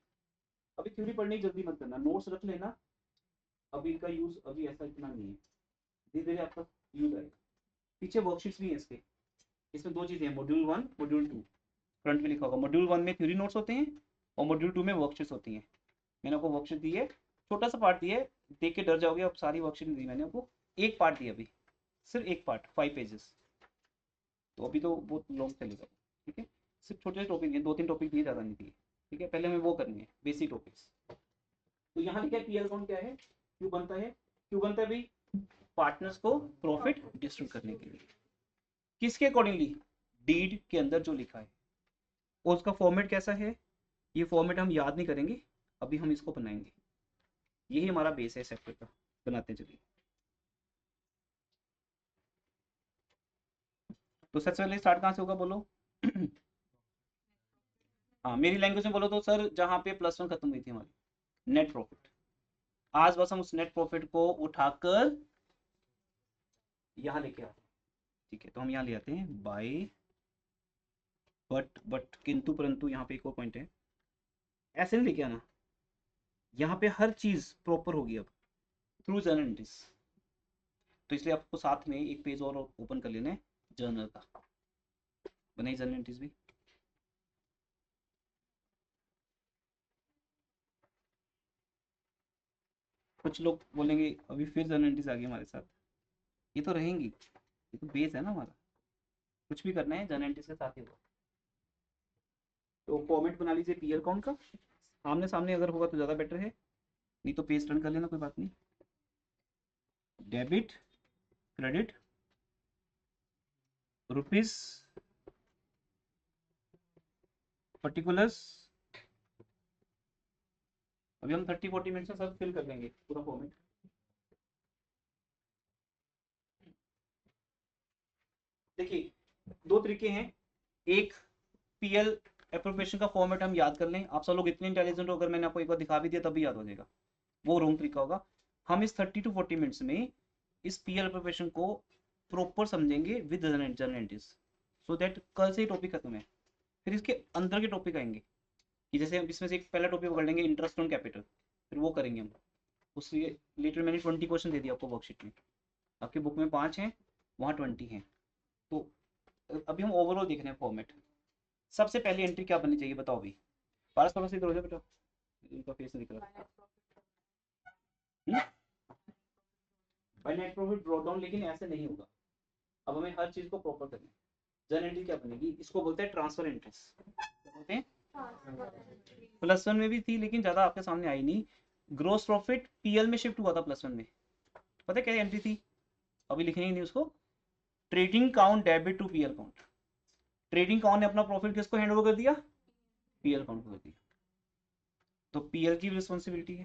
अभी थ्योरी पढ़ने की जल्दी मत करना, नोट्स रख लेना। अभी इनका यूज अभी ऐसा इतना नहीं है, धीरे धीरे आपका यूज आएगा। पीछे वर्कशीट्स भी है इसके, इसमें दो चीजें हैं, मॉड्यूल 1 मॉड्यूल 2। फ्रंट में लिखा होगा मॉड्यूल 1 में थ्योरी नोट्स होते हैं और मॉड्यूल 2 में वर्कशीट्स होती हैं। मैंने आपको वर्कशीट दी है, छोटा सा पार्ट दिया है, देख के डर जाओगे। अब सारी वर्कशीट दी मैंने आपको, एक पार्ट दिया अभी, सिर्फ एक पार्ट 5 पेजेस, तो अभी तो बहुत लॉन्ग चलेगा। ठीक है, सिर्फ छोटे टॉपिक दिए, 2-3 टॉपिक दिए, ज़्यादा नहीं दिए। ठीक है, पहले हमें वो करनी है बेसिक टॉपिक्स। तो यहाँ लिखा है पीएल अकाउंट क्या है, क्यों बनता है। क्यों बनता है भाई, पार्टनर्स को प्रॉफिट डिस्ट्रीब्यूट करने के लिए। किसके अकॉर्डिंगली, डीड के अंदर जो लिखा है। और उसका फॉर्मेट कैसा है, ये फॉर्मेट हम याद नहीं करेंगे, अभी हम इसको बनाएंगे। यही हमारा बेस है सेक्टर का, बनाते चलिए। तो सबसे पहले स्टार्ट कहाँ से होगा बोलो। हाँ मेरी लैंग्वेज में बोलो तो सर, जहाँ पे +1 खत्म हुई थी हमारी, नेट प्रॉफिट। आज बस हम उस नेट प्रॉफिट को उठाकर यहाँ लेके आते हैं। ठीक है, तो हम यहाँ ले आते हैं बाय, बट किंतु परंतु यहाँ पे एक और पॉइंट है, ऐसे नहीं लेके आना। यहाँ पे हर चीज प्रॉपर होगी अब थ्रू जर्नल एंट्रीज। तो इसलिए आपको साथ में एक पेज और ओपन कर लेना है जर्नल का, बनाई जर्नल एंट्रीज भी। कुछ लोग बोलेंगे अभी फिर जर्नल एंट्रीज आ गई हमारे साथ, ये तो रहेंगी, ये तो बेस है ना हमारा, कुछ भी करना है जर्नल एंट्रीज के साथ ही होगा। तो फॉर्मेट बना लीजिए पीएल अकाउंट का, आमने सामने अगर होगा तो ज़्यादा बेटर है, नहीं तो पेज टर्न कर लेना, कोई बात नहीं। Debit, credit, rupees, particulars. अभी हम 30-40 मिनट में सब फिल कर लेंगे पूरा फॉर्मेट। देखिए दो तरीके हैं, एक पीएल एप्रोप्रिएशन का फॉर्मेट हम याद कर लें। आप सब लोग इतने इंटेलिजेंट हो, अगर मैंने आपको एक बार दिखा भी दिया तब भी याद हो जाएगा, वो रॉन्ग तरीका होगा। हम इस 30-40 मिनट्स में इस पीएल एप्रोप्रिएशन को प्रॉपर समझेंगे with journal entries, so that कल से ही टॉपिक खत्म है। फिर इसके अंदर के टॉपिक आएंगे, कि जैसे हम इसमें से एक पहला टॉपिक पकड़ लेंगे इंटरेस्ट ऑन कैपिटल, फिर वो करेंगे हम। उससे रिलेटेड मैंने 20 क्वेश्चन दे दिया आपको वर्कशीट में, आपकी बुक में 5 हैं, वहाँ 20 हैं। तो अभी हम ओवरऑल देख रहे हैं फॉर्मेट। सबसे पहली एंट्री क्या बननी चाहिए बताओ भाई, पारस थोड़ा सा इधर हो जाओ बेटा, इनका फेस नहीं दिख रहा। By net profit brought down, लेकिन ऐसे नहीं होगा। अब हमें हर चीज को प्रॉपर करना है। जर्नल एंट्री क्या बनेगी, इसको बोलते हैं ट्रांसफर एंट्रीज, बोलते हैं। +1 में भी थी लेकिन ज्यादा आपके सामने आई नहीं। ग्रोस प्रॉफिट पीएल में शिफ्ट हुआ था +1 में, पता है क्या एंट्री थी, अभी लिखेंगे नहीं उसको। Trading account debit to PL account, trading account ने अपना प्रॉफिट किसको हैंड ओवर कर दिया, पीएल काउंट को कर दिया। तो पीएल की रिस्पॉन्सिबिलिटी है,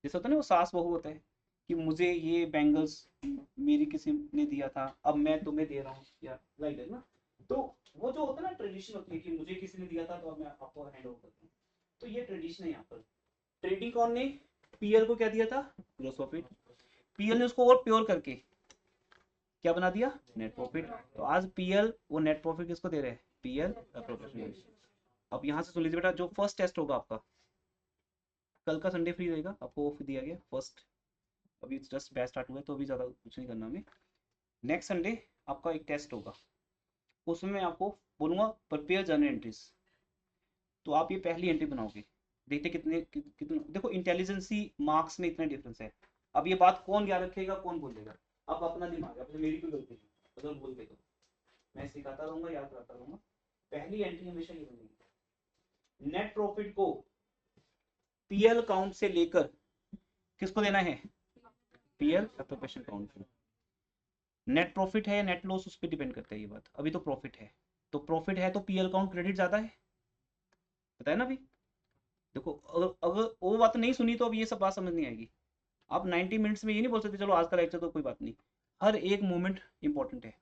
जैसे होता है ना वो सास बहू होता है, कि मुझे ये बैंगल्स मेरी किसी ने दिया था, अब मैं तुम्हें दे रहा हूँ, या लाइक है ना। तो वो जो होता है ना ट्रेडिशन होती है कि मुझे किसी ने दिया था तो अब मैं आपको हैंड ओवर करता हूँ, तो ये ट्रेडिशन है यहाँ पर। ट्रेडिंग कौन ने पीएल को क्या दिया था, ग्रॉस प्रॉफिट। पीएल ने उसको और प्योर करके क्या बना दिया, नेट प्रॉफिट। तो आज पीएल वो नेट प्रॉफिट किसको दे रहे हैं, पीएल एप्रोप्रिएशन। अब यहाँ से सुन लीजिए बेटा, जो फर्स्ट टेस्ट होगा आपका, कल का संडे फ्री रहेगा, आपको ऑफ दिया गया फर्स्ट, अभी जस्ट बैच स्टार्ट हुआ है तो अभी ज़्यादा कुछ नहीं करना हमें। नेक्स्ट संडे आपका एक टेस्ट होगा, उसमें मैं आपको बोलूँगा प्रिपेयर जर्नल एंट्रीज। तो आप ये पहली एंट्री बनाओगे, देखते कितने देखो इंटेलिजेंसी मार्क्स में इतना डिफरेंस है। अब ये बात कौन याद रखेगा कौन बोलेगा, अब अपना दिमाग, अब मेरी कोई गलती नहीं, अगर बोल दे तो मैं सिखाता रहूंगा, याद कराता रहूंगा। पहली एंट्री हमेशा ये बनेगी, नेट प्रॉफिट को पीएल काउंट से लेकर किसको देना है, पीएल एप्रोप्रिएशन काउंट को। नेट प्रॉफिट है या नेट लॉस उस पर डिपेंड करता है ये बात, अभी तो प्रॉफिट है, तो प्रॉफिट है तो पीएल काउंट क्रेडिट ज्यादा है, पता है ना अभी। देखो अगर अगर वो बात नहीं सुनी तो अब ये सब बात समझ नहीं आएगी। आप 90 मिनट्स में ये नहीं बोल सकते चलो आज का लेक्चर तो कोई बात नहीं, हर एक मोमेंट इंपॉर्टेंट है।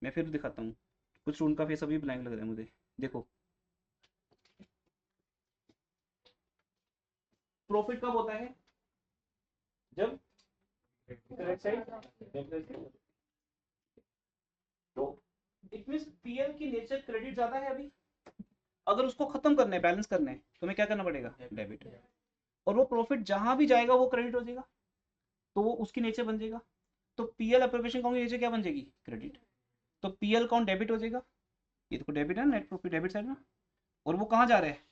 मैं फिर दिखाता हूँ, कुछ स्टूडेंट का फेस अभी ब्लैंक लग रहा है मुझे। देखो प्रॉफिट कब होता है, जब करेक्ट साइड, तो इट मींस पीएल की नेचर क्रेडिट ज्यादा है अभी। अगर उसको खत्म करना है, बैलेंस करना है, तो हमें क्या करना पड़ेगा, डेबिट। और वो प्रॉफिट जहां भी जाएगा वो क्रेडिट हो जाएगा, तो वो उसकी नेचर बन जाएगा। तो पीएल अप्रोप्रिएशन अकाउंट की नेचर क्या बन जाएगी, क्रेडिट। तो पीएल अकाउंट डेबिट हो जाएगा, ये देखो डेबिट है, नेट प्रॉफिट डेबिट साइड में, और वो कहाँ जा रहा है,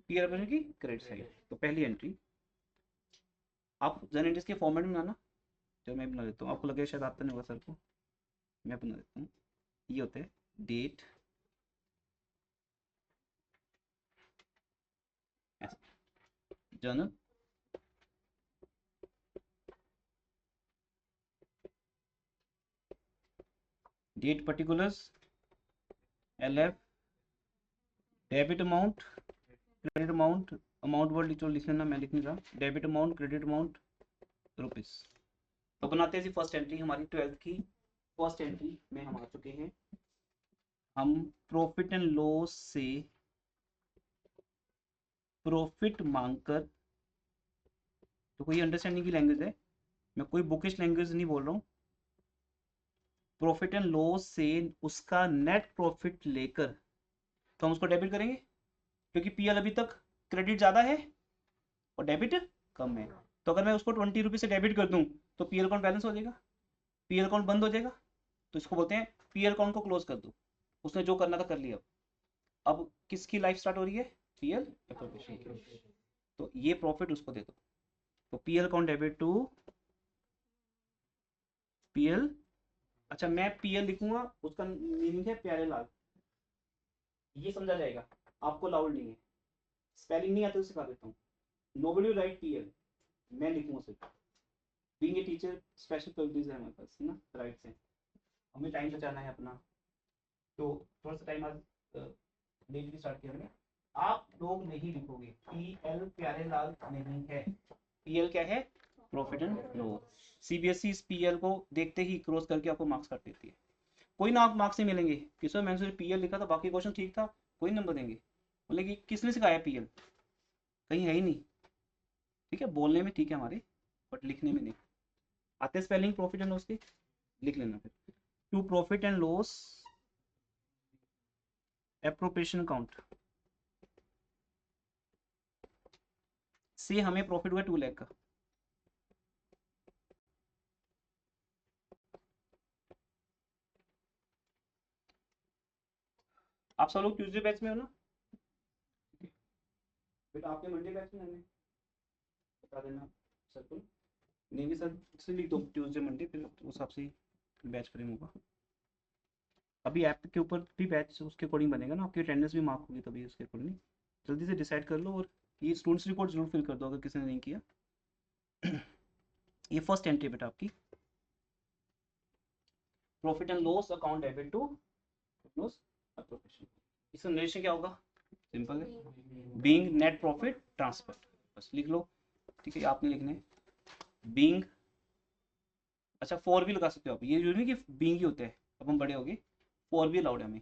पीएल अप्रोप्रिएशन की क्रेडिट साइड। तो पहली एंट्री आप जन एंट्रीज के फॉर्मेट में बनाना, जो मैं बना देता हूँ, आपको लगेगा शायद आता नहीं होगा सर को, मैं बना देता हूँ। ये होता है date, journal, date particulars, LF, debit amount, credit amount, amount word जो लिख लेना, मैं लिख नहीं रहा, debit amount, credit amount, rupees. तो बनाते हैं जी फर्स्ट एंट्री, हमारी 12th की फर्स्ट एंट्री में हम आ चुके हैं। हम प्रॉफिट एंड लॉस से प्रॉफिट मांगकर, तो कोई अंडरस्टैंडिंग की लैंग्वेज है, मैं कोई बुकिश लैंग्वेज नहीं बोल रहा हूँ। प्रॉफिट एंड लॉस से उसका नेट प्रॉफिट लेकर तो हम उसको डेबिट करेंगे, क्योंकि पीएल अभी तक क्रेडिट ज्यादा है और डेबिट कम है। तो अगर मैं उसको 20 रुपीज से डेबिट कर दूं तो पीएल अकाउंट बैलेंस हो जाएगा, पीएल अकाउंट बंद हो जाएगा। तो इसको बोलते हैं पीएल अकाउंट को क्लोज कर दो, उसने जो करना था कर लिया। अब किसकी लाइफ स्टार्ट हो रही है, पीएल एप्रोप्रिएशन की। तो ये प्रॉफिट उसको दे दो, तो PL account debit to PL. अच्छा मैं पीएल लिखूंगा, उसका मीनिंग है प्यारे लाल, ये समझा जाएगा, आपको लाउड नहीं है, स्पेलिंग नहीं आती तो सिखा देता हूँ। नोबडी राइट पीएल, मैं लिखूंगा सिर्फ, being a teacher special qualities है हमारे पास ना, राइट से हमें टाइम बचाना है अपना, तो थोड़ा सा टाइम आज लेट भी स्टार्ट किया मैंने। आप लोग नहीं लिखोगे, पीएल प्यारे लाल नहीं है, पीएल क्या है, प्रॉफिट एंड लॉस। सीबीएसई इस पीएल को देखते ही क्रॉस करके आपको मार्क्स काट देती है। कोई ना आप मार्क्स नहीं मिलेंगे, किसमें मैंने सिर्फ पीएल लिखा था, बाकी क्वेश्चन ठीक था, कोई नंबर देंगे, बोले कि किसने सिखाया पीएल, कहीं है ही नहीं। ठीक है बोलने में ठीक है हमारे, बट लिखने में नहीं आते। स्पेलिंग प्रॉफिट एंड लॉस की लिख लेना फिर, to profit and loss appropriation account से हमें प्रॉफिट हुआ 2 लाख का। आप सब लोग ट्यूसडे बैच में हो ना, बेटा आपके मंडे बैच में हमें बता देना सर को, नहीं भी सर से लिख दो ट्यूसडे मंडे, फिर उस हिसाब से बैच फ्रेम होगा। अभी ऐप के ऊपर भी बैच उसके अकॉर्डिंग बनेगा ना, आपकी अटेंडेंस भी मार्क होगी तभी उसके अकॉर्डिंग। जल्दी से डिसाइड कर लो, और ये स्टूडेंट्स रिपोर्ट जरूर फिल कर दो अगर किसी ने नहीं किया। ये फर्स्ट एंट्री बेटा आपकी, profit and loss account debit to loss appropriation. इसका रिलेशन क्या होगा, सिंपल है, बीइंग नेट प्रॉफिट ट्रांसफर, बस लिख लो। ठीक है आपने लिखने बीइंग, अच्छा फोर भी लगा सकते हो आप, ये जो नहीं कि बीइंग ही होता है, अब हम बड़े हो गए, फोर भी अलाउड है हमें,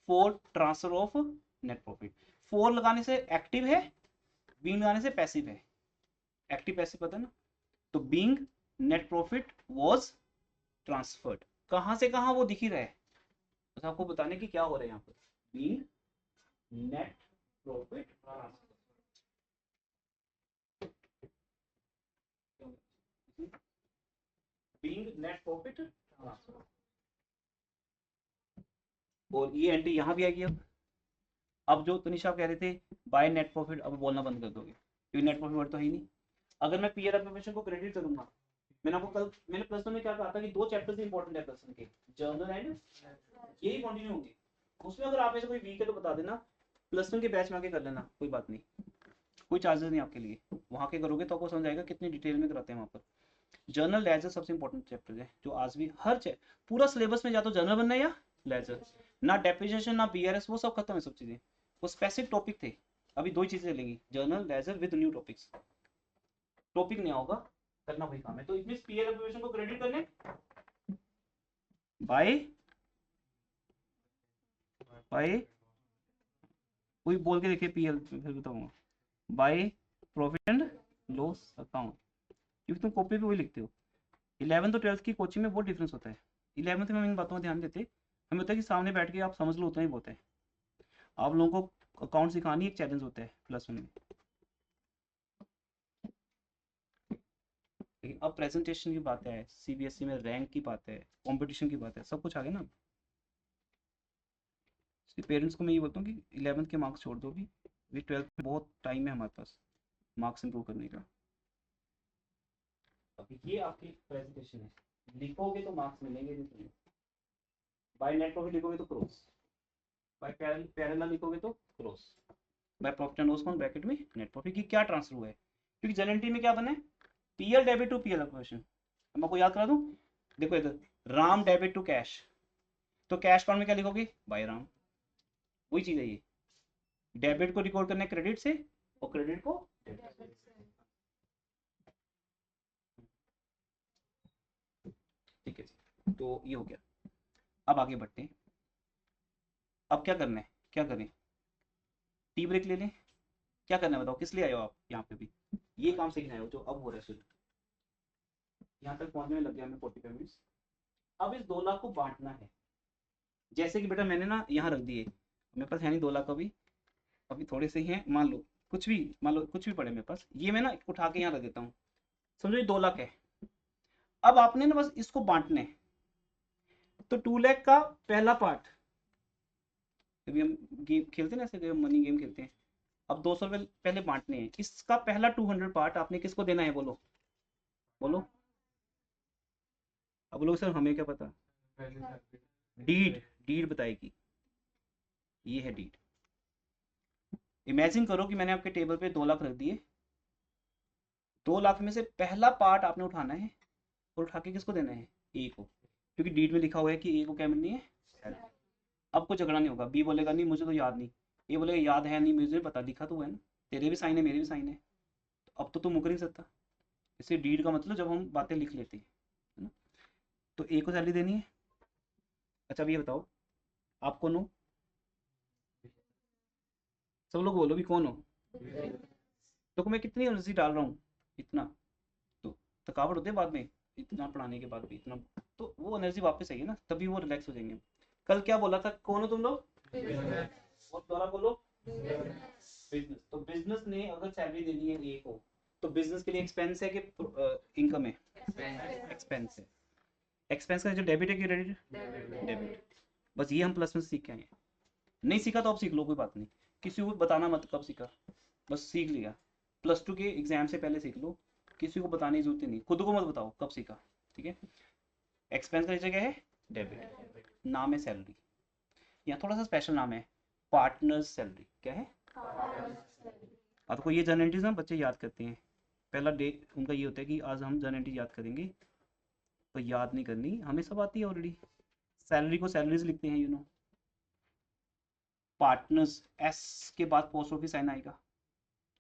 four transfer of net profit. Four लगाने से एक्टिव है, बीइंग लगाने से पैसिव है, एक्टिव पैसिव पता है ना। तो being net profit was transferred, कहां से कहां वो दिख ही रहा है, बस आपको बताने की क्या हो रहा है यहाँ पर, being net profit transfer, being net profit transfer. और ये एंट्री यहाँ भी आएगी। अब जो तनिषा कह रहे थे बाय नेट प्रॉफिट, अब बोलना बंद कर दोगे क्योंकि नेट प्रॉफिट वर्ड तो है ही नहीं। अगर मैं पीयर एप्लीकेशन को क्रेडिट करूंगा, मैंने आपको कल, मैंने प्लस वन में क्या कहा था कि 2 चैप्टर्स इंपॉर्टेंट है प्लस वन के, जर्नल एंड, यही कंटिन्यू होंगे। उसमें अगर आप ऐसे कोई वीक है तो बता देना, प्लस वन के बैच में आके कर लेना, कोई बात नहीं, कोई चार्जेस नहीं आपके लिए, वहां के करोगे तो आपको समझ आएगा कितनी डिटेल में कराते हैं वहां पर। जर्नल लेजर सबसे इंपॉर्टेंट चैप्टर है, जो आज भी हर पूरा सिलेबस में, या तो जर्नल बनना है या लेजर, ना डेप्रिसिएशन ना बीआरएस, वो सब खत्म है सब चीजें, वो स्पेसिफिक टॉपिक थे। अभी दो ही चीजें चलेंगी, journal ledger with new topics. Topic नहीं होगा, करना वही काम है। तो इट मींस पीएल एप्लीकेशन को क्रेडिट करने बाय बाय, कोई बोल के देखिए पीएल, फिर बताऊंगा, by profit and loss account, क्योंकि तुम कॉपी पे वही लिखते हो। 11 तो 12 की कोचिंग में बहुत डिफरेंस होता है। 11th में हम इन बातों में ध्यान देते, हमें होता है कि सामने बैठ के आप समझ लो, उतना ही बहुत है। आप लोगों को अकाउंट सिखानी एक चैलेंज होता है +1 में, लेकिन अब प्रेजेंटेशन की बात है, सीबीएसई में रैंक की बात है, कंपटीशन की बात है, सब कुछ आ गया ना। इसलिए पेरेंट्स को मैं ये बोलता हूँ कि 11th के मार्क्स छोड़ दो, अभी 12th में बहुत टाइम है हमारे पास मार्क्स इंप्रूव करने का। अभी ये आपकी प्रेजेंटेशन है, लिखोगे तो मार्क्स मिलेंगे, नहीं तो नहीं। बाय नेट प्रॉफिट लिखोगे तो क्रॉस, बाय पैरेलल लिखोगे तो cross, by profit and loss account bracket में नेट प्रॉफिट की क्या ट्रांसफर हुआ है, क्योंकि जनरल एंट्री में क्या बने, PL debit to PL operation. मैं आपको याद करा दूं, देखो इधर राम डेबिट टू कैश, तो कैश अकाउंट में क्या लिखोगे, बाय राम, वही चीज है ये। डेबिट को रिकॉर्ड करना है क्रेडिट से, और क्रेडिट को डेबिट से। ठीक है, तो ये हो गया। अब आगे बढ़ते हैं, अब क्या करना है, क्या करें, टी ब्रेक ले लें, क्या करना है बताओ, किस लिए आए हो आप यहाँ पे भी, ये काम सीखना है जो अब हो रहा है शुरू। यहाँ तक पहुंचने में लग गया हमें 45 मिनट्स। अब इस 2 लाख को बांटना है, जैसे कि बेटा मैंने ना यहाँ रख दिए, मेरे पास है नहीं 2 लाख अभी, अभी थोड़े से ही हैं, मान लो कुछ भी, मान लो कुछ भी पड़े मेरे पास, ये मैं ना उठा के यहाँ रख देता हूँ, समझो ये 2 लाख है। अब आपने ना बस इसको बांटना है, तो 2 लाख का पहला पार्ट, अभी हम गेम खेलते हैं ना ऐसे, मनी गेम खेलते हैं, अब 200 रुपये पहले बांटने हैं, इसका पहला 200 पार्ट आपने किसको देना है, बोलो बोलो। अब बोलो सर हमें क्या पता, डीड, डीड बताएगी, ये है डीड। इमेजिन करो कि मैंने आपके टेबल पे 2 लाख रख दिए, 2 लाख में से पहला पार्ट आपने उठाना है, और उठा के किसको देना है, ए को, क्योंकि डीड में लिखा हुआ है कि ए को क्या मिलनी है, सैलरी। अब कोई झगड़ा नहीं होगा, बी बोलेगा नहीं मुझे तो याद नहीं, ए बोलेगा याद है नहीं मुझे पता, लिखा तो है ना, तेरे भी साइन है मेरे भी साइन है, तो अब तो तू मुकर नहीं सकता। इससे डीड का मतलब जब हम बातें लिख लेते हैं, है ना, तो ए को सैलरी देनी है। अच्छा अब ये बताओ आप कौन हो, सब लोग बोलो भी कौन हो, तो मैं कितनी एनर्जी डाल रहा हूँ, इतना, तो थकावट होती है बाद में, इतना पढ़ाने के बाद भी इतना, तो वो एनर्जी वापस आएगी ना, तभी वो रिलैक्स हो जाएंगे। कल क्या बोला था, कौन हो तुम लोग, और दोबारा बोलो, बिजनेस। तो बिजनेस ने अगर सैलरी देनी है ए को, तो बिजनेस के लिए एक्सपेंस है कि इनकम है, एक्सपेंस है। एक्सपेंस का जो डेबिट है कि क्रेडिट, डेबिट। बस ये हम प्लस में सीख के आए हैं, नहीं सीखा तो आप सीख लो, कोई बात नहीं, किसी को बताना मत कब सीखा, बस सीख लिया, +2 के एग्जाम से पहले सीख लो, किसी को बताने की जरूरत नहीं, खुद को मत बताओ कब सीखा, ठीक है। एक्सपेंस का जगह है डेबिट, नाम है सैलरी, यहाँ थोड़ा सा स्पेशल नाम है, पार्टनर्स सैलरी, क्या है, आपको ये जर्नलिटीज ना बच्चे याद करते हैं, पहला डे उनका ये होता है कि आज हम जर्नलिटी याद करेंगे, तो याद नहीं करनी, हमें सब आती है ऑलरेडी। सैलरी को सैलरीज लिखते हैं, पार्टनर्स, एस के बाद पोस्ट ऑफिस साइन आएगा,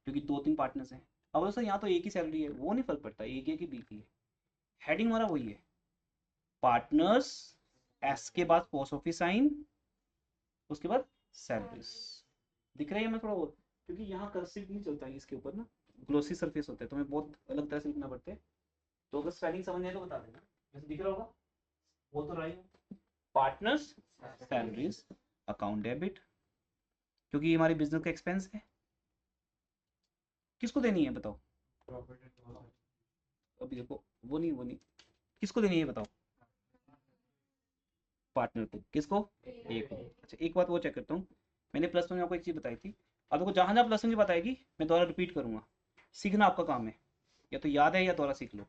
क्योंकि 2-3 पार्टनर्स हैं। अब दोस्तों यहाँ तो एक ही सैलरी है, वो नहीं फर्क पड़ता, एक है कि बी की है, हेडिंग हमारा वही है, पार्टनर्स, एस के बाद पोस्ट ऑफिस साइन, उसके बाद सैलरीज। दिख रही है मैं थोड़ा बहुत, क्योंकि यहाँ कर्सिव नहीं चलता है इसके ऊपर ना, ग्लोसी सरफेस होता है, तो हमें बहुत अलग तरह से लिखना पड़ता है, तो अगर स्पेलिंग समझ नहीं आए तो बता देना, जैसे दिख रहा होगा, वो तो रही पार्टनर्स सैलरीज अकाउंट डेबिट, क्योंकि ये हमारे बिजनेस का एक्सपेंस है, किसको देनी है बताओ, अभी देखो वो नहीं किसको देनी है बताओ, पार्टनर को, किसको, ए को। अच्छा एक बात वो चेक करता हूँ, मैंने +1 में आपको एक चीज बताई थी, अब देखो जहां जहां +1 की बताएगी मैं दोबारा रिपीट करूंगा, सीखना आपका काम है, या तो याद है या दोबारा सीख लो,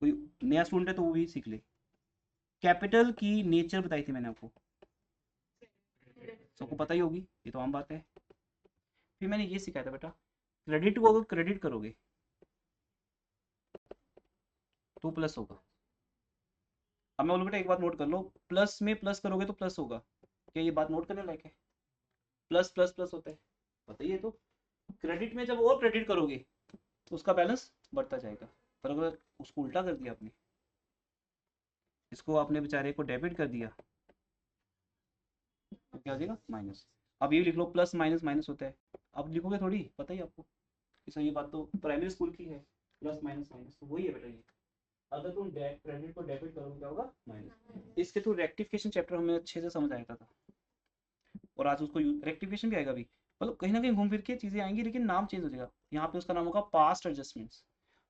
कोई नया स्टूडेंट है तो वो भी सीख ले। कैपिटल की नेचर बताई थी मैंने आपको, सबको पता ही होगी, ये तो आम बात है। फिर मैंने ये सिखाया था बेटा, क्रेडिट को अगर क्रेडिट करोगे तो प्लस होगा। अब मैं बोलूँ बेटा एक बात नोट कर लो, प्लस में प्लस करोगे तो प्लस होगा, क्या ये बात नोट करने लायक है, प्लस प्लस प्लस होता है, बताइए तो, क्रेडिट में जब और क्रेडिट करोगे तो उसका बैलेंस बढ़ता जाएगा। पर अगर उसको उल्टा कर दिया आपने, इसको आपने बेचारे को डेबिट कर दिया, तो क्या हो जाएगा? माइनस। अब ये लिख लो, प्लस माइनस माइनस होता है। अब लिखोगे थोड़ी, पता ही आपको, इस ये बात तो प्राइमरी स्कूल की है, प्लस माइनस माइनस तो वही है बेटा ये। अगर तुम क्रेडिट को डेबिट करोगे क्या होगा? माइनस। इसके थ्रू रेक्टिफिकेशन चैप्टर हमें अच्छे से समझ आया था, और आज उसको रेक्टिफिकेशन भी आएगा अभी। मतलब कहीं ना कहीं घूम फिर के चीजें आएंगी, लेकिन नाम चेंज हो जाएगा। यहाँ पे उसका नाम होगा पास्ट एडजस्टमेंट्स।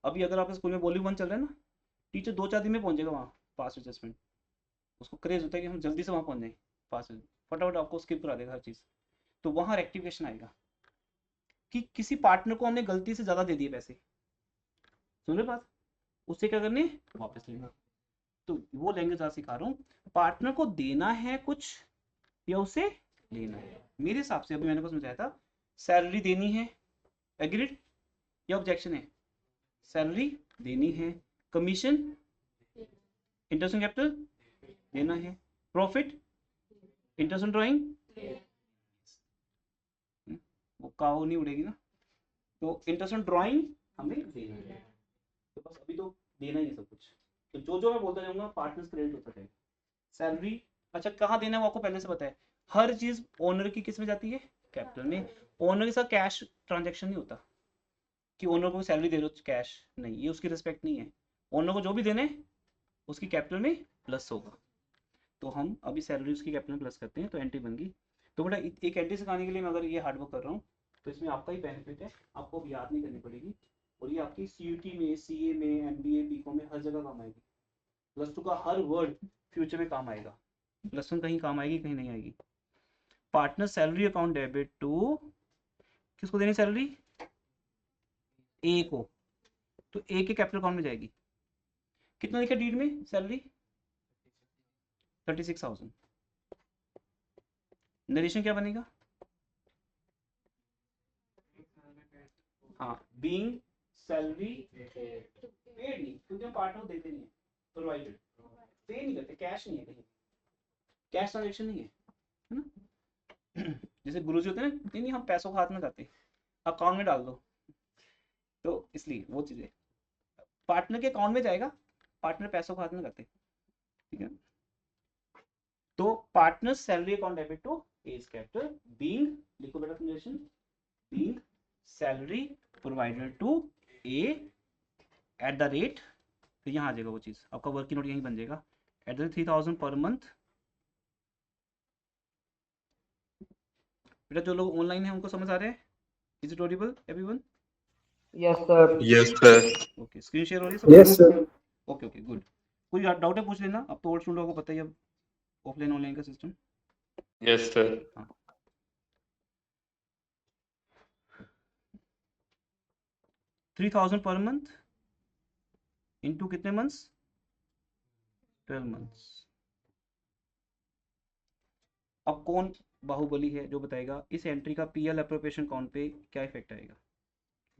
अभी अगर आपके स्कूल में वॉल्यूम 1 चल रहा है ना, टीचर 2-4 दिन में पहुंच जाएगा वहाँ पास्ट एडजस्टमेंट। उसको क्रेज होता है कि हम जल्दी से वहाँ पहुंच जाए, पास्ट फटाफट आपको स्किप करा देगा हर चीज़। तो वहाँ रेक्टिफिकेशन आएगा कि किसी पार्टनर को हमने गलती से ज़्यादा दे दिए पैसे, सुन रहे बात, उससे क्या करने? वापस लेना। तो वो लैंग्वेज आज सिखा रहा हूँ। पार्टनर को देना है कुछ या उसे लेना है। मेरे हिसाब से अभी मैंने को समझाया था, सैलरी देनी है, एग्रीड या ऑब्जेक्शन है? सैलरी देनी है, कमीशन, इंटरेस्ट कैपिटल देना है, प्रॉफिट, इंटरेस्ट ड्राइंग, वो काहो नहीं उड़ेगी ना, तो इंटरेस्ट ड्राइंग हमें देना है। तो बस अभी तो देना ही है सब कुछ। तो जो जो मैं बोलता जाऊंगा पार्टनर्स क्रेडिट होता जाएगा। सैलरी, अच्छा कहाँ देना है वो आपको पहले से पता है। हर चीज ओनर की किस में जाती है? कैपिटल में। ओनर के साथ कैश ट्रांजेक्शन नहीं होता कि ओनर को सैलरी दे दो कैश, नहीं, ये उसकी रिस्पेक्ट नहीं है। ओनर को जो भी देने उसकी कैपिटल में प्लस होगा। तो हम अभी सैलरी उसकी कैपिटल में प्लस करते हैं, तो एंट्री बन गई। तो बेटा एक एंट्री सिखाने के लिए मैं अगर ये हार्डवर्क कर रहा हूँ, तो इसमें आपका ही बेनिफिट है, आपको अब याद नहीं करनी पड़ेगी। और ये आपकी सीयूटी में, सीए में, एमबीए, बीकॉम में हर जगह काम आएगी। प्लस 2 का हर वर्ड फ्यूचर में काम आएगा। प्लस 1 कहीं काम आएगी, कहीं नहीं आएगी। Partner salary account debit to, किसको देनी सैलरी? ए को। तो ए के कैपिटल अकाउंट में जाएगी। कितना लिखा डीड में सैलरी? 36,000। नरेशन क्या बनेगा? हाँ, बीइंग सैलरी पेड नहीं, क्योंकि हम पार्टनर देते नहीं है, प्रोवाइडेड। पे नहीं करते, कैश नहीं है कहीं, कैश ट्रांजेक्शन नहीं है ना। जैसे गुरुजी होते हैं ना, नहीं नहीं हम पैसों को हाथ में करते, अकाउंट में डाल दो, तो इसलिए वो चीजें पार्टनर के अकाउंट में जाएगा, पार्टनर पैसों को हाथ में करते, ठीक है। तो partner salary account debit to as capital, being, लिखो बेटा condition, being salary provided to A at the rate, तो यहाँ आ जाएगा वो चीज, आपका वर्किंग नोट यहीं बन जाएगा, एट द 3,000 पर मंथ। बेटा जो लोग ऑनलाइन है उनको समझ आ रहा है? Is it Audible everyone? Yes, sir. Yes, sir. Okay, screen share हो रही है सबको? Yes, sir. Okay okay good. कोई डाउट है पूछ लेना, अब तो और स्टूडेंट को पता ही है अब ऑफलाइन ऑनलाइन का सिस्टम। Yes, sir. हाँ, 3,000 पर मंथ इंटू कितने मंथ्स? 12 मंथ्स। अब कौन बाहुबली है जो बताएगा इस एंट्री का पीएल एप्रोप्रिएशन अकाउंट पे क्या इफेक्ट आएगा?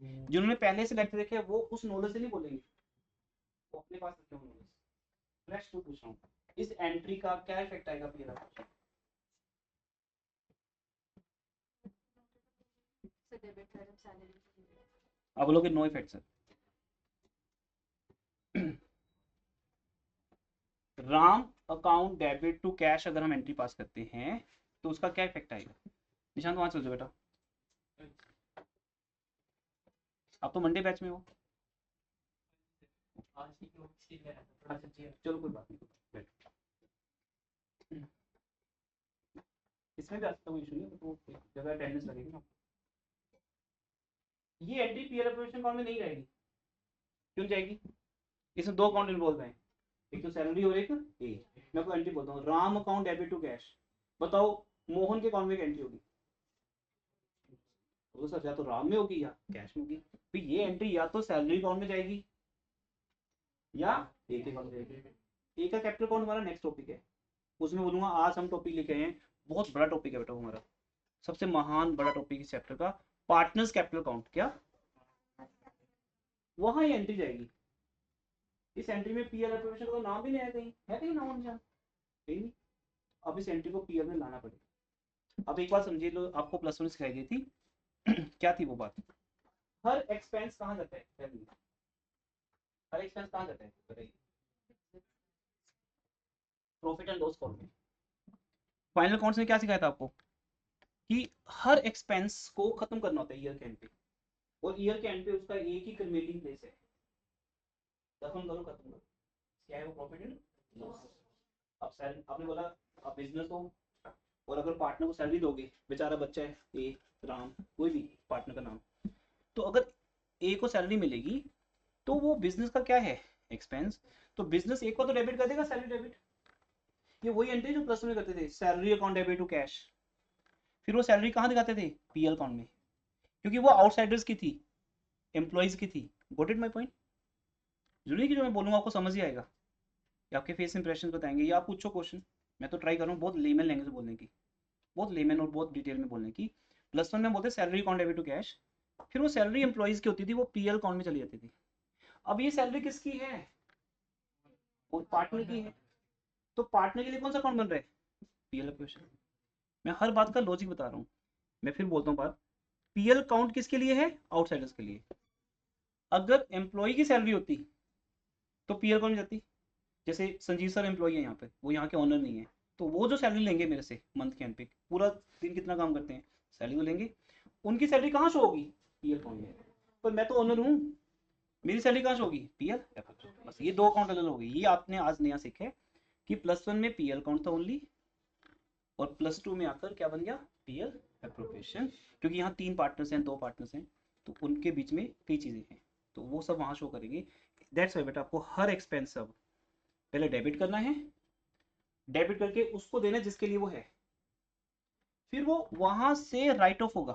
जिन्होंने पहले से लेक्चर देखे वो उस नॉलेज से नहीं बोलेंगे, वो अपने पास रखे होंगे नॉलेज। फ्रेश तो पूछ रहा हूँ, इस एंट्री का क्या इफेक्ट आएगा पीएल एप्रोप्रिएशन? आप बोलोगे no effect sir. Ram account debit to cash अगर हम एंट्री पास करते हैं तो उसका क्या इफेक्ट आएगा? निशांत वहां चल जाओ बेटा, आप तो मंडे बैच में हो। अच्छा चलो कोई बात नहीं, बैठ। इसमें भी आता कोई इशू नहीं, तो जगह अटेंडेंस लगेगी ना। ये एंट्री पीएल एप्रोप्रिएशन अकाउंट में नहीं रहेगी, क्यों जाएगी? इसमें दो अकाउंट इन्वॉल्व हैं, एक तो सैलरी और एक ए। मैं आपको एंट्री बोलता हूँ, Ram account debit to cash, बताओ मोहन के अकाउंट में एंट्री होगी? तो सर या तो राम में होगी या कैश में होगी। तो ये एंट्री या तो सैलरी अकाउंट में जाएगी या ए के अकाउंट में जाएगी। ए का कैपिटल अकाउंट हमारा नेक्स्ट टॉपिक है, उसमें बोलूंगा आज हम टॉपिक लिखे हैं, बहुत बड़ा टॉपिक है बेटा हमारा, सबसे महान बड़ा टॉपिक इस चैप्टर का, पार्टनर्स कैपिटल अकाउंट। क्या वहां ये एंट्री जाएगी? इस एंट्री में पीएल एप्रोप्रिएशन का नाम भी नहीं है, कहीं है कहीं नाम निशान? कहीं नहीं। अब इस एंट्री को पीएल में लाना पड़ेगा। अब एक बात समझिए, लो आपको प्लस 1 सिखाई गई थी, क्या थी वो बात? हर एक्सपेंस कहाँ जाता है? हर एक्सपेंस कहाँ जाता है बताइए? प्रॉफिट एंड लॉस फॉर्म में। फाइनल अकाउंट्स में क्या सिखाया था आपको कि हर एक्सपेंस को खत्म करना होता है ईयर के एंड पे, और ईयर के एंड पे उसका एक ही मीटिंग प्लेस है, खत्म करो खत्म करो, क्या है वो? Profit and loss. अब सैलरी आपने बोला, आप बिजनेस हो और अगर पार्टनर को सैलरी दोगे, बेचारा बच्चा है ए, राम, कोई भी पार्टनर का नाम, तो अगर ए को सैलरी मिलेगी तो वो बिजनेस का क्या है? एक्सपेंस। तो बिजनेस ए को तो डेबिट कर देगा, सैलरी डेबिट। ये वही एंट्री जो प्लस में करते थे, salary account debit to cash. फिर वो सैलरी कहाँ दिखाते थे? पीएल अकाउंट में, क्योंकि वो आउटसाइडर्स की थी, एम्प्लॉइज की थी। Got it my point? जरूरी कि जो मैं बोलूँगा आपको समझ ही आएगा, या आपके फेस इंप्रेशन बताएंगे, या आप पूछो क्वेश्चन। मैं तो ट्राई कर रहा हूँ बहुत लेमन लैंग्वेज बोलने की, बहुत लेमन और बहुत डिटेल में बोलने की। प्लस वन में बोलते salary account debit to cash, फिर वो सैलरी एम्प्लॉइज की होती थी, वो पीएल अकाउंट में चली जाती थी। अब ये सैलरी किसकी है? वो पार्टनर की है। तो पार्टनर के लिए कौन सा अकाउंट बन रहा है? PL account. मैं हर बात का लॉजिक बता रहा हूँ। मैं फिर बोलता हूँ बात, पीएल अकाउंट किसके लिए है? आउटसाइडर्स के लिए। अगर एम्प्लॉय की सैलरी होती तो पीएल अकाउंट में जाती। जैसे संजीव सर एम्प्लॉय है यहाँ पे, वो यहाँ के ऑनर नहीं है, तो वो जो सैलरी लेंगे मेरे से मंथ के एंड पे, पूरा दिन कितना काम करते हैं, सैलरी तो लेंगे, उनकी सैलरी कहाँ शो होगी? पीएल अकाउंट में। पर मैं तो ऑनर हूँ, मेरी सैलरी कहाँ शो होगी? पीएल। बस ये दो अकाउंट अलग हो गई। ये आपने आज नया सीखा है कि प्लस वन में पीएल अकाउंट था ओनली, और प्लस टू में आकर क्या बन गया? PL appropriation. क्योंकि यहाँ तीन पार्टनर्स हैं, दो पार्टनर्स हैं, तो उनके बीच में कई चीज़ें हैं, तो वो सब वहाँ शो करेंगे। दैट्स वाई बेटा आपको हर एक्सपेंस सब पहले डेबिट करना है, डेबिट करके उसको देना जिसके लिए वो है, फिर वो वहां से राइट ऑफ होगा।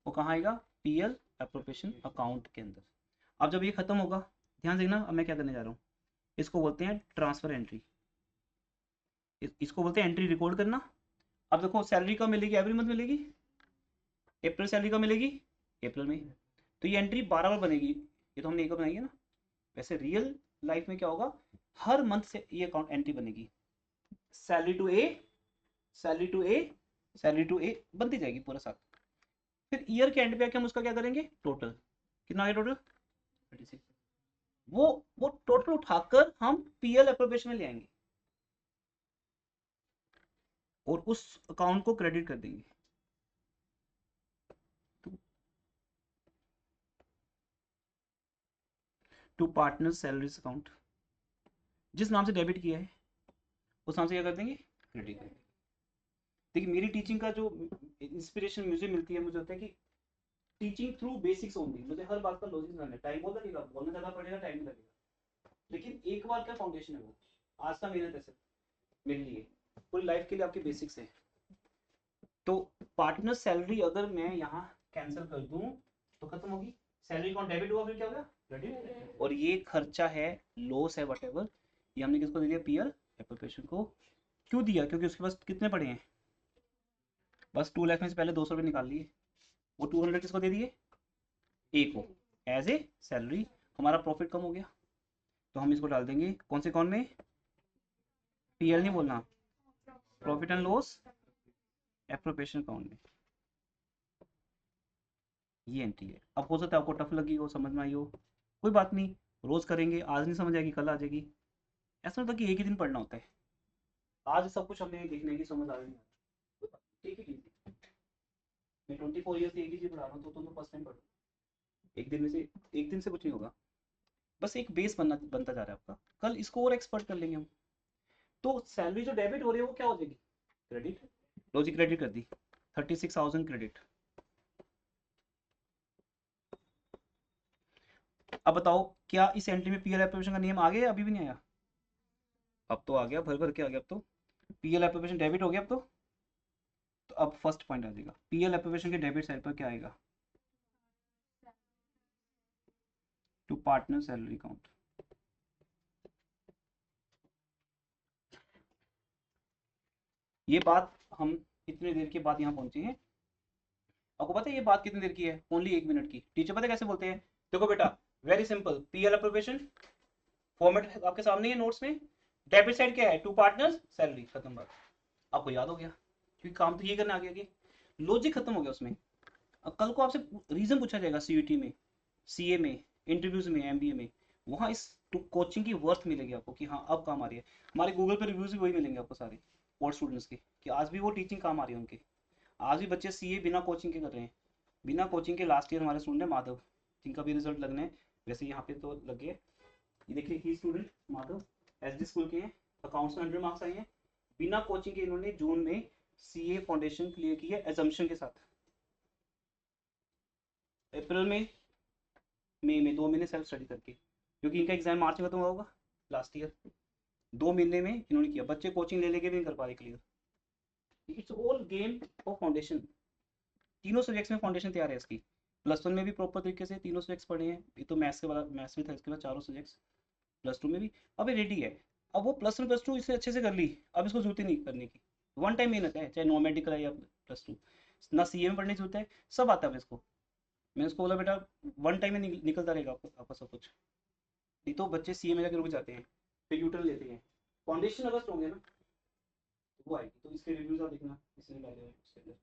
वो कहाँ आएगा? पीएल एप्रोप्रिएशन अकाउंट के अंदर। अब जब ये खत्म होगा, ध्यान से देखना, अब मैं क्या करने जा रहा हूँ, इसको बोलते हैं ट्रांसफर एंट्री, इसको बोलते हैं एंट्री रिकॉर्ड करना। अब देखो सैलरी कब मिलेगी? एवरी मंथ मिलेगी। अप्रैल सैलरी कब मिलेगी? अप्रैल में। तो ये एंट्री 12 बार बनेगी, ये तो हमने एक बार बनाई है ना। वैसे रियल लाइफ में क्या होगा, हर मंथ से ये अकाउंट एंट्री बनेगी, salary to A, salary to A, salary to A बनती जाएगी पूरा साथ। फिर ईयर के एंड पे आके हम उसका क्या करेंगे? टोटल कितना आया? टोटल 36। वो टोटल उठाकर हम पीएल एप्रोप्रिएशन में ले आएंगे और उस अकाउंट को क्रेडिट कर देंगे। टू पार्टनर सैलरीज अकाउंट, जिस नाम से डेबिट किया है उस नाम से क्या कर देंगे? क्रेडिट कर देंगे। देखिए मेरी टीचिंग का जो इंस्पिरेशन मुझे मिलती है, मुझे होता है कि टीचिंग थ्रू बेसिक्स ओनली, मुझे हर बात का लॉजिक जानना है। टाइम बहुत लगेगा, बोलना ज़्यादा पड़ेगा, टाइम लगेगा, लेकिन एक बार का फाउंडेशन है वो, आज का मेहनत है सिर्फ मेरे लिए, पूरी लाइफ के लिए आपके बेसिक्स है। तो पार्टनर सैलरी अगर मैं यहाँ कैंसिल कर दूं तो खत्म होगी, सैलरी अकाउंट डेबिट हुआ, फिर क्या होगा? क्रेडिट। और ये खर्चा है, लॉस है, वट एवर, ये हमने किसको दे दिया? पीएल एप्रोप्रिएशन को। क्यों दिया? क्योंकि उसके पास कितने पड़े हैं? बस 2 लाख में से पहले 200 रुपये निकाल लिए, वो 200 किसको दे दिए? ए को, एज ए सैलरी। हमारा प्रॉफिट कम हो गया, तो हम इसको डाल देंगे कौन से अकाउंट में? पीएल नहीं बोलना, profit and loss appropriation account में। ये एंट्री है। अब हो सकता है आपको टफ लगी हो, समझ में आई हो, कोई बात नहीं, रोज करेंगे, आज नहीं समझ आएगी कल आ जाएगी। ऐसा होता है कि एक ही दिन पढ़ना होता है, आज सब कुछ हमें देखने की समझ आ रही है, ठीक है। मैं 24 ईयर से एक ही चीज पढ़ा रहा हूँ, तो तुम तो फर्स्ट टाइम पढ़ो, एक दिन में से, एक दिन से कुछ नहीं होगा, बस एक बेस बनता जा रहा है आपका, कल इसको और एक्सपर्ट कर लेंगे हम। तो सैलरी जो डेबिट हो रही है वो क्या हो जाएगी? क्रेडिट। लो जी क्रेडिट कर दी, 36,000 क्रेडिट। अब बताओ क्या इस एंट्री में पीएल एप्रोप्रिएशन का नियम आ गया? अभी भी नहीं आया? अब तो आ गया, भर भर के आ गया। अब तो पीएल एप्रोप्रिएशन डेबिट हो गया। अब तो अब फर्स्ट पॉइंट आ जाएगा, पीएल एप्रोप्रिएशन के डेबिट साइड पर क्या आएगा? To partner salary account. ये बात हम इतनी देर के बाद यहाँ पहुंचे हैं, आपको पता है ये बात कितनी देर की है? ओनली 1 मिनट की। टीचर पता है कैसे बोलते हैं? देखो बेटा, very simple, PL appropriation format आपके सामने है नोट्स में, डेबिट साइड क्या है? टू पार्टनर्स सैलरी, खत्म बात। आपको याद हो गया, क्योंकि काम तो ये करना आ गया कि लॉजिक खत्म हो गया उसमें। अब कल को आपसे रीजन पूछा जाएगा सीयूटी में, सीए में, इंटरव्यूज में, एमबीए में, वहाँ इस कोचिंग की वर्थ मिलेगी आपको कि हाँ अब काम आ रही है। हमारे गूगल पे रिव्यूज भी वही मिलेंगे आपको सारे और स्टूडेंट्स के, कि आज भी वो टीचिंग काम आ रही है उनके। आज भी बच्चे सीए बिना कोचिंग के कर रहे हैं। बिना कोचिंग के लास्ट ईयर हमारे स्टूडेंट है माधव, जिनका भी रिजल्ट लगना है, वैसे यहाँ पे तो लग गए। ये देखिए ही स्टूडेंट माधव एसडी स्कूल के हैं, अकाउंट्स में 100 मार्क्स आए हैं। बिना कोचिंग के इन्होंने जून में सीए फाउंडेशन क्लियर की है एजम्पशन के साथ। अप्रैल में, मई में 2 महीने सेल्फ स्टडी करके, क्योंकि इनका एग्जाम मार्च में खत्म हुआ होगा लास्ट ईयर। 2 महीने में इन्होंने किया, बच्चे कोचिंग ले लेके भी नहीं कर पा रहे clear. It's all game of foundation. तीनों सब्जेक्ट्स में फाउंडेशन तैयार है इसकी। +1 में भी प्रॉपर तरीके से तीनों सब्जेक्ट्स पढ़े हैं, ये तो मैथ्स के बाद मैथ्स भी था इसके बाद चारों सब्जेक्ट्स। +2 में भी अब ये रेडी है। अब वो +1 +2 इसने अच्छे से कर ली, अब इसको जरूरत ही नहीं करने की। वन टाइम मेहनत है, चाहे नॉन मेडिकल है या +2, ना सीए में पढ़ने की जरूरत है, सब आता है इसको। मैंने उसको बोला बेटा वन टाइम में निकलता रहेगा आपका सब कुछ। नहीं तो बच्चे सीए में जाके रुक जाते हैं, फिर यूटर्न लेते हैं। फाउंडेशन अगर स्ट्रॉन्ग है ना तो वो आएगी। तो इसके रिव्यूज आप देखना इसने डाले हुए उसके अंदर,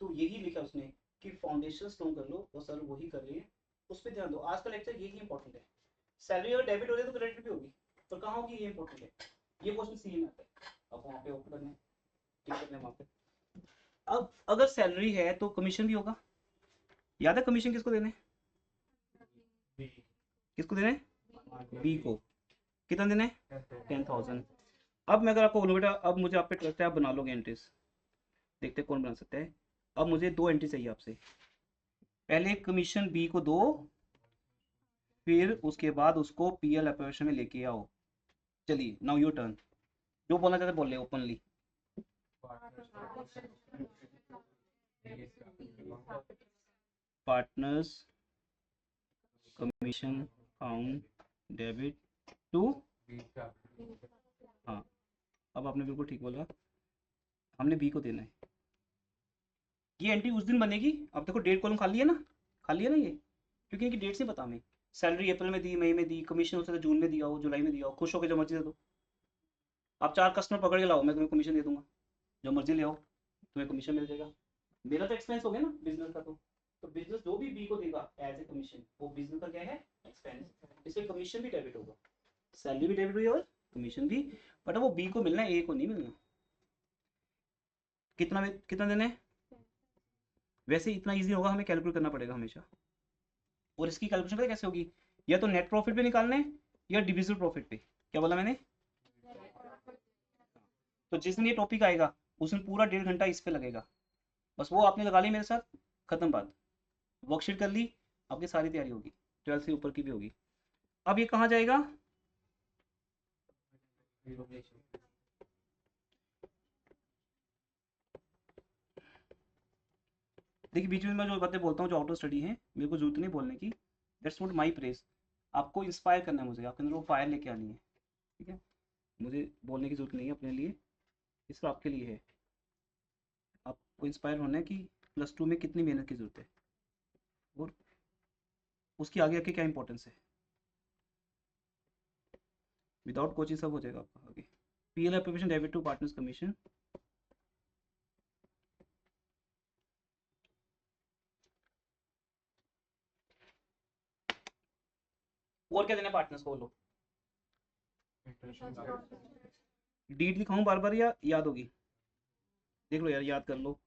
तो यही लिखा उसने कि फाउंडेशन स्ट्रॉन्ग कर लो, और सर वही कर रहे हैं, उस पर ध्यान दो। आज का लेक्चर यही इंपॉर्टेंट है। सैलरी अगर डेबिट हो जाए तो क्रेडिट भी होगी, तो कहाँ होगी ये इंपॉर्टेंट है। ये क्वेश्चन सीए में आता है, अब वहाँ पे ओपन करना है, टिक करना है वहाँ पे। अब अगर सैलरी है तो कमीशन भी होगा। याद है कमीशन किसको देने, किसको देने, बी को। कितना देना है, 10,000। अब मैं अगर आपको बोलूँ बेटा अब मुझे आप पे ट्रस्ट है, आप बना लोगे एंट्रीज, देखते हैं कौन बना सकता है। अब मुझे 2 एंट्री चाहिए आपसे, पहले कमीशन बी को दो, फिर उसके बाद उसको पीएल ऑपरेशन में लेके आओ। चलिए नाउ योर टर्न, जो बोलना चाहते बोल ले openly. Partners commission found debit to, हाँ अब आपने बिल्कुल ठीक बोला, हमने बी को देना है। ये एंट्री उस दिन बनेगी, अब देखो डेट कॉलम खाली है ना, खाली है ना ये, क्योंकि इनकी डेट से पता हमें। सैलरी अप्रैल में दी, मई में दी, कमीशन हो सकता है जून में दिया हो, जुलाई में दिया हो, खुश होकर जो मर्जी दे दो। आप 4 कस्टमर पकड़ के लाओ, मैं तुम्हें कमीशन दे दूंगा, जो मर्जी ले आओ तुम्हें कमीशन मिल जाएगा। मेरा तो एक्सपेंस हो गया ना बिजनेस का। तो बिजनेस जो भी बी को देगा एज ए कमीशन, वो बिजनेस का क्या है, एक्सपेंस, इसलिए कमीशन भी डेबिट होगा, सैलरी भी डेबिट हुई और कमीशन भी। बट वो बी को मिलना है, ए को नहीं मिलना। कितना कितना देना है, वैसे इतना इजी होगा, हमें कैलकुलेट करना पड़ेगा हमेशा। और इसकी कैलकुलेशन पता कैसे होगी, या तो नेट प्रॉफिट पे निकालना है या डिविजिबल प्रॉफिट पे। क्या बोला मैंने, तो जिस दिन ये टॉपिक आएगा उस दिन पूरा 1.5 घंटा इस पे लगेगा, बस वो आपने लगा ली मेरे साथ, खत्म बात। वर्कशीट कर ली, आपकी सारी तैयारी होगी, 12th से ऊपर की भी होगी। अब ये कहाँ जाएगा, देखिए बीच में मैं जो बातें बोलता हूँ जो आउट ऑफ स्टडी है, मेरे को जरूरत नहीं बोलने की, दैट्स नॉट माई प्रेस। आपको इंस्पायर करना है मुझे, आपके अंदर वो फायर लेके आनी है, ठीक है। मुझे बोलने की जरूरत नहीं है अपने लिए, ये सिर्फ आपके लिए है। आपको इंस्पायर होना है कि +2 में कितनी मेहनत की जरूरत है और उसकी आगे आके क्या इंपॉर्टेंस है। विदाउट कोचिंग सब हो जाएगा आपका आगे। PL application debit to partners commission, और क्या देना है पार्टनर्स को, बोलो। डीट लिखाऊं बार बार या याद होगी, देख लो यार, याद कर लो,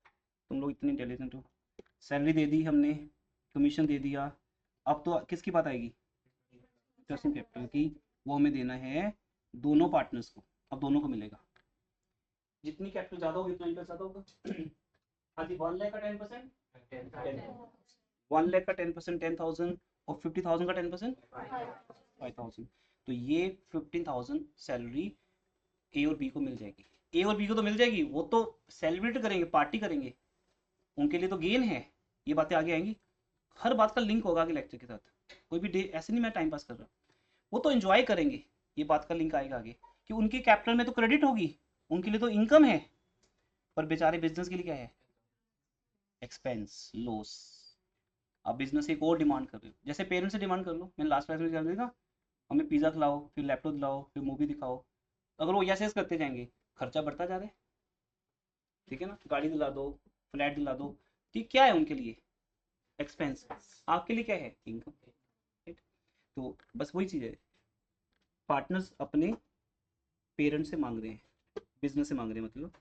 तुम लोग इतने इंटेलिजेंट हो। सैलरी दे दी हमने, कमीशन दे दिया, अब तो किसकी बात आएगी, वर्किंग कैपिटल की। वो हमें देना है दोनों पार्टनर्स को, अब दोनों को मिलेगा। जितनी कैपिटल ज्यादा होगी उतना इंटरेस्ट ज्यादा होगा। हाँ जी, 1 लाख का 10%, 1 लाख का 10% 10,000, और 50,000 का 10% 5,000। तो ये 15,000 सैलरी ए और बी को मिल जाएगी। ए और बी को तो मिल जाएगी, वो तो सेलिब्रेट करेंगे, पार्टी करेंगे, उनके लिए तो गेन है। ये बातें आगे आएंगी, हर बात का लिंक होगा आगे लेक्चर के साथ। कोई भी डे ऐसे नहीं मैं टाइम पास कर रहा, वो तो एंजॉय करेंगे, ये बात का लिंक आएगा आगे कि उनके कैपिटल में तो क्रेडिट होगी, उनके लिए तो इनकम है, पर बेचारे बिजनेस के लिए क्या है, एक्सपेंस, लॉस। आप बिजनेस एक और डिमांड कर रहे हो, जैसे पेरेंट्स से डिमांड कर लो, मैंने लास्ट क्लास में कर दिया ना, हमें पिज़्ज़ा खिलाओ, फिर लैपटॉप दिलाओ, फिर मूवी दिखाओ। अगर वो यस यस करते जाएंगे, खर्चा बढ़ता जा रहा है, ठीक है ना, गाड़ी दिला दो, फ्लैट दिला दो, ठीक, क्या है उनके लिए एक्सपेंस, आपके लिए क्या है इनकम, राइट। तो बस वही चीज़ है, पार्टनर्स अपने पेरेंट से मांग रहे हैं, बिजनेस से मांग रहे हैं, मतलब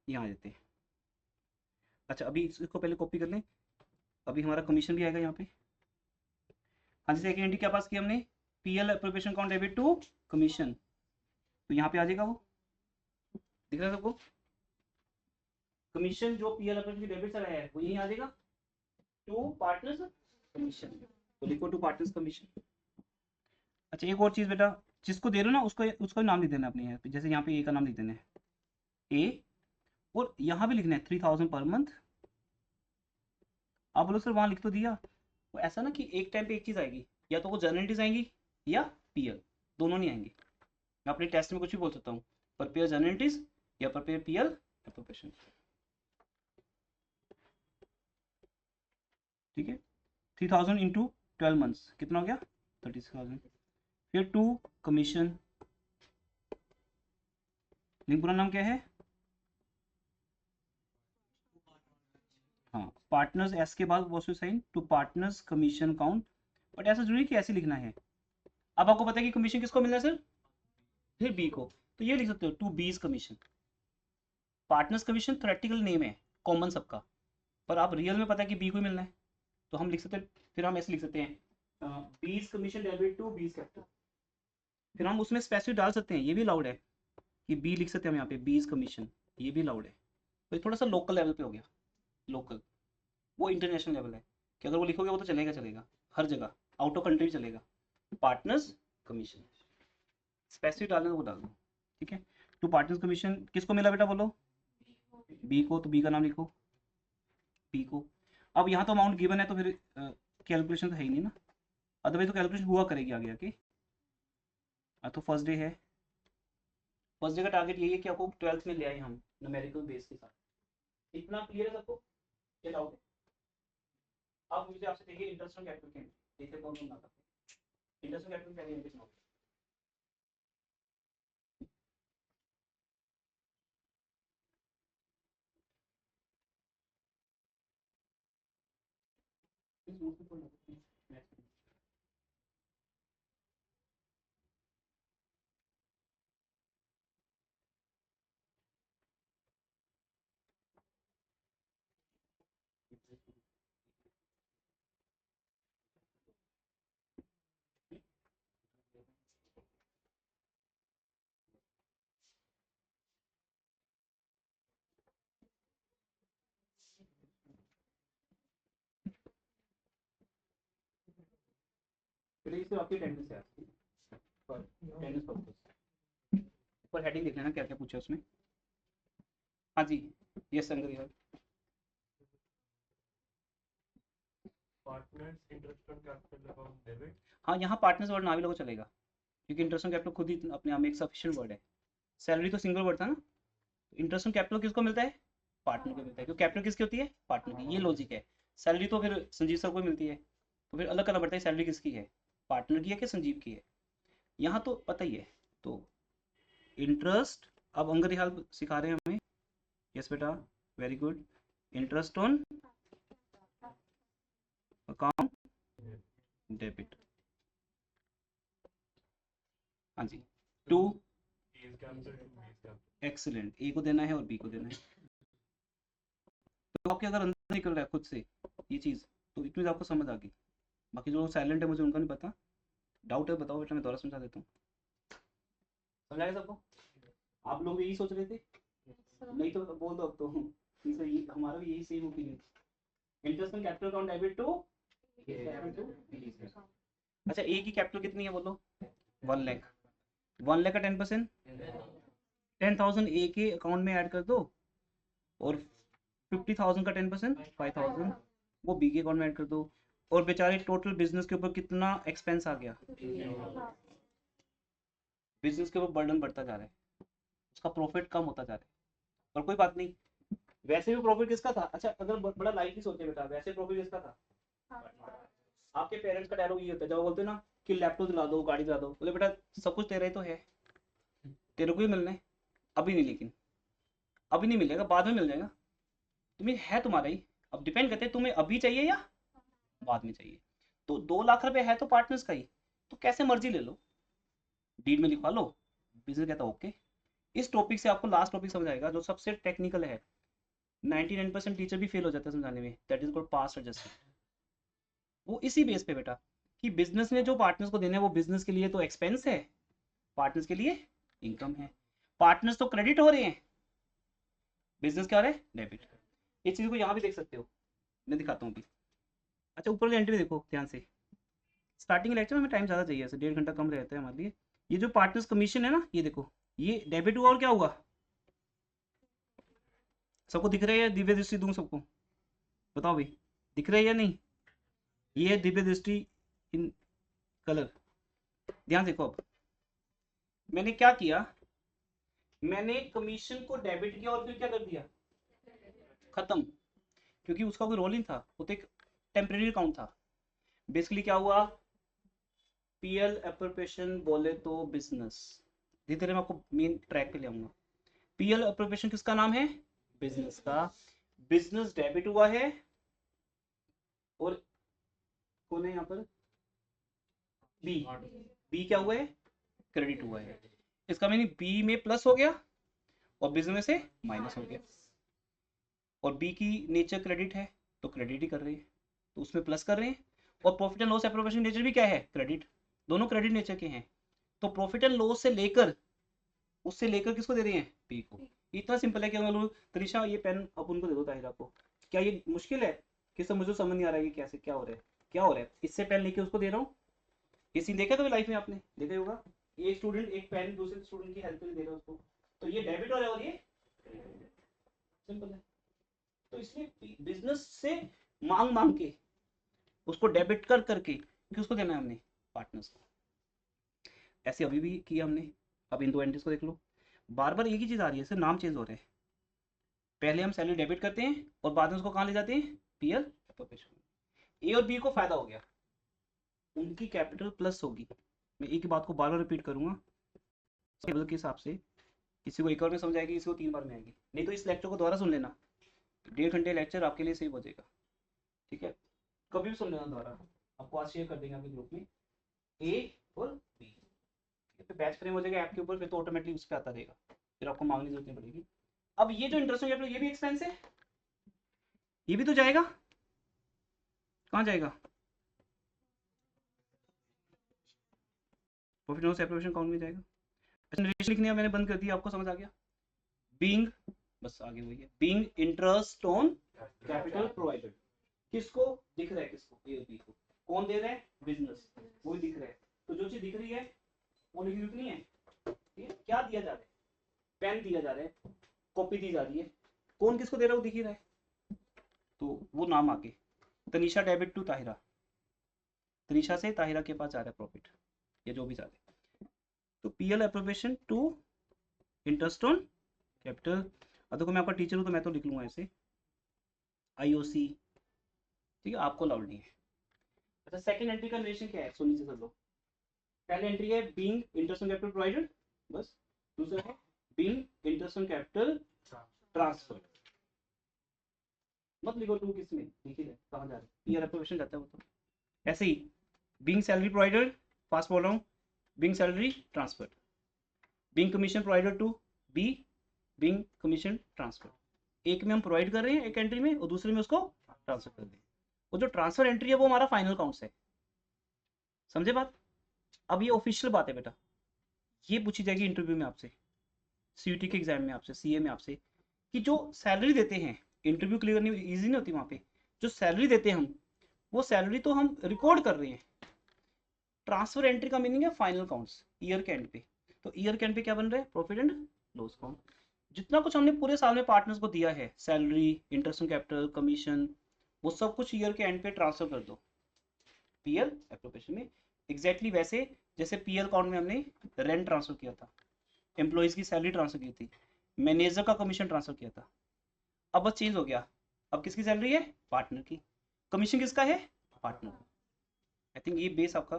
यहाँ आ जाते हैं। अच्छा अभी इसको पहले कॉपी कर लें, अभी हमारा कमीशन भी आएगा यहाँ पे। हाँ जी, सेकेंड एंट्री क्या पास की हमने, PL appropriation account debit to commission, तो यहाँ पे आ जाएगा वो, दिख रहा है सबको, कमीशन जो पीएल अप्रोप्रिएशन डेबिट से आया है वो यहीं आ जाएगा, टू पार्टनर्स कमीशन, तो लिखो टू पार्टनर्स कमीशन। अच्छा एक और चीज़ बेटा, जिसको दे रहे हो ना उसको उसका नाम लिख देना अपने यहाँ पे, जैसे यहाँ पे ए का नाम लिख देना है ए, और यहाँ भी लिखना है 3000 पर मंथ। आप बोलो सर वहाँ लिख तो दिया, वो ऐसा ना कि एक टाइम पे एक चीज़ आएगी, या तो वो जर्नल एंट्रीज आएंगी या पीएल, दोनों नहीं आएंगे। मैं अपने टेस्ट में कुछ भी बोल सकता हूँ, प्रिपेयर जर्नल एंट्रीज या प्रिपेयर पीएल एप्रोप्रिएशन, ठीक है। 3000 इंटू 12 मंथ्स कितना हो गया, 36,000। फिर टू कमीशन, लिंक पूरा नाम क्या है, हाँ पार्टनर्स, एस के बाद what sine to partners commission account, but ऐसा जरूरी कि ऐसे लिखना है। अब आपको पता है कि कमीशन किसको मिलना है सर, फिर बी को, तो ये लिख सकते हो टू बीज commission. Partners commission theoretical name है कॉमन सबका, पर आप रियल में पता है कि बी को ही मिलना है, तो हम लिख सकते हैं, फिर हम ऐसे लिख सकते हैं B's commission debit to B's capital, फिर हम उसमें स्पेसिफिक डाल सकते हैं, ये भी अलाउड है कि बी लिख सकते हैं हम यहाँ पे बीज कमीशन, ये भी अलाउड है। तो ये थोड़ा सा लोकल लेवल पे हो गया, लोकल, वो इंटरनेशनल लेवल है कि अगर वो लिखोगे वो तो चलेगा चलेगा हर जगह, आउट ऑफ कंट्री भी चलेगा, पार्टनर्स कमीशन, स्पेसिफिक डालना तो वो डाल दो, ठीक है। टू पार्टनर्स कमीशन किसको मिला बेटा बोलो, बी को, तो बी का नाम लिखो बी को। अब यहाँ तो अमाउंट गिवन है तो फिर कैलकुलेशन तो है ही नहीं ना, अदरवाइज तो कैलकुलेशन हुआ करेगी आगे आके। तो फर्स्ट डे है, फर्स्ट डे का टारगेट यही है कि आपको 12th में ले आए हम न्यूमेरिकल बेस के साथ, इतना क्लियर है सबको, ये डाउट है। अब मुझे आपसे देखिए इंटरेस्ट ऑन कैपिटल गेन, देखिए कौन कौन आता है इंटरेस्ट ऑन कैपिटल गेन किस नॉट, फिर इससे आपकी अटेंडेंस है आपकी, पर अटेंडेंस पर्पस पर हेडिंग देख लेना क्या क्या पूछा उसमें। हाँ जी, यस संगर, partners interest on capital account debit, हाँ यहाँ पार्टनर्स वर्ड ना भी लोगो चलेगा, क्योंकि इंटरेस्ट ऑन कैपिटल खुद ही अपने आप में एक सफिशिएंट वर्ड है, सैलरी तो सिंगल वर्ड था ना, इंटरेस्ट ऑन कैपिटल किसको मिलता है, पार्टनर को मिलता है, क्योंकि कैपिटल किसकी होती है, पार्टनर की, ये लॉजिक है। सैलरी तो फिर संजीव सर को मिलती है, तो फिर अलग करना पड़ता है सैलरी किसकी है, पार्टनर की है कि संजीव की है, यहाँ तो पता ही है। तो इंटरेस्ट, अब अंगर हाल सिखा रहे हैं हमें, यस बेटा very good, interest on account debit, हाँ जी, to B's capital to B's capital, excellent, A को देना है और बी को देना है। तो आपके अगर अंदर निकल रहा है खुद से ये चीज़, तो इतनी आपको समझ आ गई। बाकी जो साइलेंट है मुझे उनका नहीं पता, डाउट है बताओ बेटा, मैं दोबारा समझा देता हूँ, समझ आएगा सबको। आप लोग यही सोच रहे थे, नहीं तो बोल दो अब तो, हमारा भी यही same opinion, interest on capital account debit to, अच्छा ए की कैपिटल कितनी है बोलो, 1 लाख, 1 लाख का 10%, 10,000 ए के अकाउंट में ऐड कर दो, और 50,000 का 10% 5,000 वो बी के अकाउंट में ऐड कर दो, और बेचारे टोटल बिजनेस के ऊपर कितना एक्सपेंस आ गया, बिजनेस के ऊपर बर्डन बढ़ता जा रहा है, उसका प्रॉफिट कम होता जा रहा है, पर कोई बात नहीं, वैसे भी प्रॉफिट किसका था, अच्छा अगर बड़ा लाइटली सोचे बेटा, वैसे प्रॉफिट किसका था, आपके पेरेंट्स का डायलॉग ये होता है जब वो बोलते हैं ना कि लैपटॉप दिला दो, गाड़ी दिला दो, बोले बेटा सब कुछ तेरा ही तो है, तेरे को ही मिलना है, अभी नहीं लेकिन अभी नहीं मिलेगा, बाद में मिल जाएगा। तुम्हें है तुम्हारा ही, अब डिपेंड करते हैं तुम्हें अभी चाहिए या बाद में चाहिए। तो 2 लाख रुपए है तो पार्टनर्स का ही, तो कैसे मर्जी ले लो, डीड में लिखवा लो, बिजनेस कहता ओके। इस टॉपिक से आपको लास्ट टॉपिक समझ आएगा जो सबसे टेक्निकल है, 99% टीचर भी फेल हो जाता है समझाने में, that is called past adjustment. वो इसी बेस पे बेटा कि बिजनेस में जो पार्टनर्स को देने हैं वो बिजनेस के लिए तो एक्सपेंस है, पार्टनर्स के लिए इनकम है। पार्टनर्स तो क्रेडिट हो रहे हैं, बिजनेस क्या हो रहा है, डेबिट। इस चीज को यहाँ भी देख सकते हो, मैं दिखाता हूँ अभी। अच्छा ऊपर वाली एंट्री देखो ध्यान से, स्टार्टिंग लेक्चर में हमें टाइम ज़्यादा चाहिए, ऐसे 1.5 घंटा कम रहता है हमारे लिए। ये जो पार्टनर्स कमीशन है ना, ये देखो, ये डेबिट हुआ और क्या हुआ, सबको दिख रहा है या दिव्य दृष्टि दूं सबको, बताओ भाई, दिख रहा है या नहीं? ये है दिव्य दृष्टि इन कलर, ध्यान देखो। अब मैंने क्या किया, मैंने कमीशन को डेबिट किया और फिर क्या कर दिया, खत्म, क्योंकि उसका कोई रोल नहीं था, वो तो एक टेम्परेरी अकाउंट था। बेसिकली क्या हुआ, पीएल एप्रोप्रिएशन बोले तो बिजनेस, धीरे धीरे मैं आपको मेन ट्रैक पे ले आऊंगा। पीएल एप्रोप्रिएशन किसका नाम है, बिजनेस का। बिजनेस डेबिट हुआ है और कौन है यहाँ पर, बी, बी क्या हुआ है, क्रेडिट हुआ है। इसका मीनिंग बी में प्लस हो गया और बिजनेस से माइनस हो गया, और बी की नेचर क्रेडिट है तो क्रेडिट ही कर रहे हैं, तो उसमें प्लस कर रहे हैं। और profit and loss appropriation nature भी क्या है, क्रेडिट, दोनों क्रेडिट नेचर के हैं। तो प्रॉफिट एंड लॉस से लेकर, उससे लेकर किसको दे रहे हैं, पी को। इतना सिंपल है कि हम लोग, त्रिशा ये पेन अब उनको दे दो ताहिरा को, क्या ये मुश्किल है कि सब मुझे समझ नहीं आ रहा है कि कैसे क्या हो रहा है, क्या हो रहा है, इससे पेन लेके उसको दे रहा हूँ। ये सीन देखा तो लाइफ में आपने देखा ही होगा, एक स्टूडेंट एक पेन दूसरे स्टूडेंट की हेल्प के लिए दे रहा है उसको, तो ये डेबिट हो रहा है और ये सिंपल है। तो इसलिए बिजनेस से मांग मांग के उसको डेबिट कर करके किसको देना है हमने, पार्टनर्स को। ऐसे अभी भी किया हमने। अब इन दो एंट्रीज को देख लो, बार बार एक ही चीज आ रही है, सिर्फ नाम चेंज हो रहे हैं। पहले हम सैलरी डेबिट करते हैं और बाद में उसको कहाँ ले जाते हैं, पीएल एप्रोप्रिएशन। ए और बी को फायदा हो गया, उनकी कैपिटल प्लस होगी। मैं एक ही बात को बार बार रिपीट करूंगा टेबल के हिसाब से, किसी को एक बार में समझ आएगी, किसी को 3 बार में आएगी, नहीं तो इस लेक्चर को दोबारा सुन लेना, 1.5 घंटे लेक्चर आपके लिए सही बचेगा, ठीक है। कभी भी सुन लेना दोबारा, आपको आज शेयर कर देंगे आपके ग्रुप में, ए और बी, फिर बैच फ्रेम हो जाएगा ऐप के ऊपर, फिर तो ऑटोमेटिकली उस पर आता रहेगा, फिर आपको मांगने की जरूरत नहीं पड़ेगी। अब ये जो इंटरेस्ट कैपिटल ये भी एक्सपेंस है, ये भी तो जाएगा, कहाँ जाएगा, प्रॉफिट लॉस एप्रोप्रिएशन अकाउंट में जाएगा। अच्छा लिखने मैंने बंद कर दिया, आपको समझ आ गया। बीइंग, बस आगे वही है, being interest on capital provided, किसको दिख रहा है, किसको, ए और बी को, कौन दे रहा है, बिजनेस, वो दिख रहा है। तो जो चीज दिख रही है वो लिखनी जरूरत नहीं है, ठीक है। क्या दिया जा रहा है, पेन दिया जा रहा है, कॉपी दी जा रही है, कौन किसको दे रहा है वो दिख ही रहा है, तो वो नाम आगे, तनीषा डेबिट टू ताहिरा, तनीषा से ताहिरा के पास जा रहा है प्रॉफिट, या जो भी जा रहा है। तो PL appropriation to interest on capital. अब देखो मैं आपका टीचर हूँ तो मैं तो लिख लूंगा ऐसे, आईओसी, ठीक है, आपको अलाउड नहीं है। अच्छा सेकंड एंट्री का रिलेशन क्या है, सो नीचे कर लो। पहली एंट्री है being interest on capital provided, बस। दूसरा है being interest on capital transfer, मत लिखो टू, किसमें लिख ही रहे, कहाँ जा रहे, पीएल एप्रोप्रिएशन जाता है वो तो। ऐसे ही बीइंग सैलरी प्रोवाइडेड, फास्ट बोल रहा हूँ, being salary transfer, being commission provided to B, being commission transfer. एक में हम प्रोवाइड कर रहे हैं एक एंट्री में, और दूसरे में उसको ट्रांसफर कर दें। वो जो ट्रांसफर एंट्री है वो हमारा फाइनल काउंट्स है, समझे बात। अब ये ऑफिशियल बात है बेटा, ये पूछी जाएगी इंटरव्यू में आपसे, सीयूटी के एग्जाम में आपसे, सीए में आपसे, कि जो सैलरी देते हैं, इंटरव्यू क्लियर करनी ईजी नहीं होती वहाँ पे, जो सैलरी देते हैं हम, वो सैलरी तो हम रिकॉर्ड कर रहे हैं, ट्रांसफर एंट्री का मीनिंग है फाइनल काउंट्स ईयर के एंड पे। तो ईयर के एंड पे क्या बन रहा है, प्रॉफिट एंड लॉस अकाउंट। जितना कुछ हमने पूरे साल में पार्टनर्स को दिया है, salary, interest on capital, commission, वो सब कुछ ईयर के एंड पे ट्रांसफर कर दो पीएल एप्रोप्रिएशन में। एग्जैक्टली वैसे जैसे पीएल अकाउंट में हमने रेंट ट्रांसफर किया था, एम्प्लॉइज की सैलरी ट्रांसफर की थी, मैनेजर का कमीशन ट्रांसफर किया था। अब बस चेंज हो गया, अब किसकी सैलरी है, पार्टनर की, कमीशन किसका है, पार्टनर। आई थिंक ये बेस आपका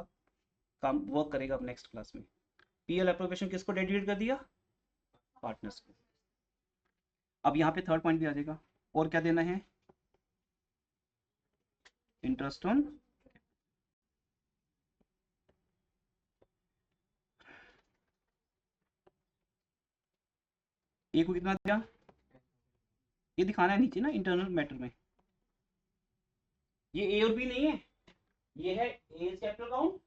काम वर्क करेगा अब नेक्स्ट क्लास में। पीएल एप्रोप्रिएशन किसको डेडिकेट कर दिया, पार्टनर्स को। अब यहाँ पे थर्ड पॉइंट भी आ जाएगा, और क्या देना है, इंटरेस्ट ऑन, ए को कितना दिया, ये दिखाना है नीचे ना इंटरनल मैटर में, ये ए और बी नहीं है, ये है A capital account,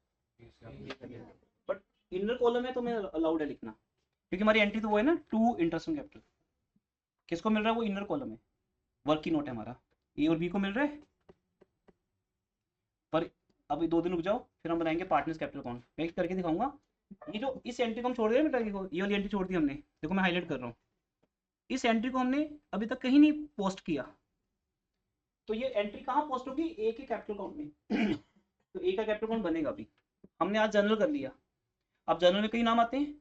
but inner column है तो मैं अलाउड है लिखना, क्योंकि हमारी एंट्री तो वो है ना, टू इंटरेस्ट ऑन कैपिटल, किसको मिल रहा है, वो इनर कॉलम है, वर्क की नोट है हमारा, ए और बी को मिल रहा है। पर अभी 2 दिन रुक जाओ, फिर हम बनाएंगे पार्टनर्स कैपिटल अकाउंट, मैं एक करके दिखाऊंगा। ये जो इस एंट्री को हम छोड़ दे रहे हैं बेटा, ये वाली एंट्री छोड़ दी हमने, देखो मैं हाईलाइट कर रहा हूँ, इस एंट्री को हमने अभी तक कहीं नहीं पोस्ट किया, तो ये एंट्री कहाँ पोस्ट होगी, ए के कैपिटल अकाउंट में तो ए का कैपिटल अकाउंट बनेगा अभी, हमने आज जनरल कर लिया। अब जनरल में कई नाम आते हैं,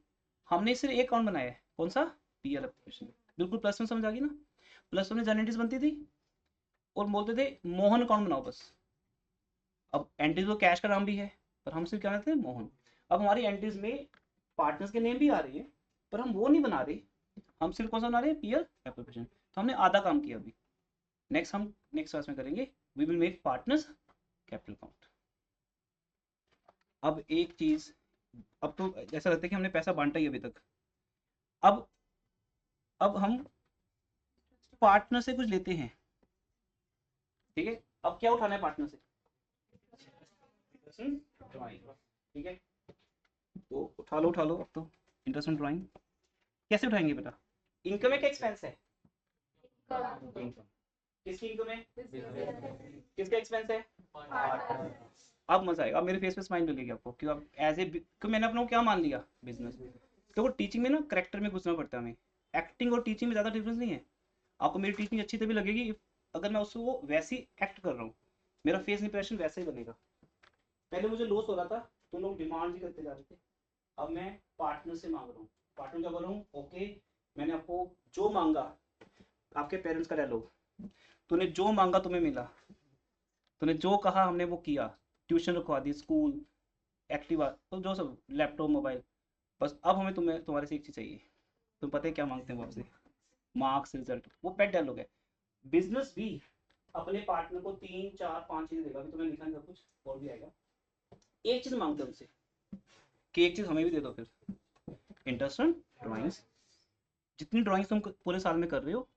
हमने सिर्फ एक अकाउंट बनाया है, कौन सा, पीएल एप्लीकेशन, बिल्कुल प्लस में समझ आ गई ना, प्लस में जनरल एंट्रीज बनती थी और बोलते थे मोहन अकाउंट बनाओ बस। अब एंट्रीज तो कैश का नाम भी है, पर हम सिर्फ क्या कहते हैं, मोहन। अब हमारी एंट्रीज में पार्टनर्स के नेम भी आ रही है, पर हम वो नहीं बना रहे, हम सिर्फ कौन सा बना रहे हैं, पीएल एप्लीकेशन, तो हमने आधा काम किया अभी। हम नेक्स्ट क्लास में करेंगे, we will make partners capital account. अब एक चीज, अब तो ऐसा लगता है कि हमने पैसा बांटा ही अभी तक, अब हम पार्टनर से कुछ लेते हैं, ठीक है। अब क्या उठाना है पार्टनर से, ठीक है, तो उठा लो अब तो इंटरेस्ट ऑन ड्राइंग, कैसे उठाएंगे बेटा, इनकम है कि एक्सपेंस है, किसकी इनकम है, किसका एक्सपेंस है, अब मजा आएगा, अब मेरे फेस पे स्माइल मिलेगी आपको, क्यों, अब एज ए, क्यों मैंने अपने को क्या मान लिया, बिजनेस। तो वो टीचिंग में ना करेक्टर में घुसना पड़ता है हमें, एक्टिंग और टीचिंग में ज़्यादा डिफरेंस नहीं है। आपको मेरी टीचिंग अच्छी तभी लगेगी अगर मैं उसको वैसी एक्ट कर रहा हूँ, मेरा फेस इंप्रेशन वैसे ही बनेगा। पहले मुझे लॉस हो रहा था तो लोग डिमांड ही करते जा रहे थे, अब मैं पार्टनर से मांग रहा हूँ, पार्टनर क्या बोल रहा हूँ, ओके मैंने आपको जो मांगा, आपके पेरेंट्स का डायलॉग, तूने जो मांगा तुम्हें मिला, तूने जो कहा हमने वो किया, ट्यूशन रखवा दी, स्कूल, एक्टिवा, तो जो सब, लैपटॉप, मोबाइल, बस अब हमें तुम्हारे से एक चीज़ चाहिए, तुम पता है क्या मांगते हैं वो आपसे, मार्क्स, रिजल्ट, वो पेट डायलॉग है। बिजनेस भी अपने पार्टनर को 3 4 5 चीजें देगा, अभी तुम्हें लिखा है सब कुछ और भी आएगा, एक चीज मांगते हैं उनसे कि एक चीज हमें भी दे दो, फिर इंटरेस्ट ऑन ड्राइंग्स, जितनी ड्राइंग्स तुम पूरे साल में कर रहे हो,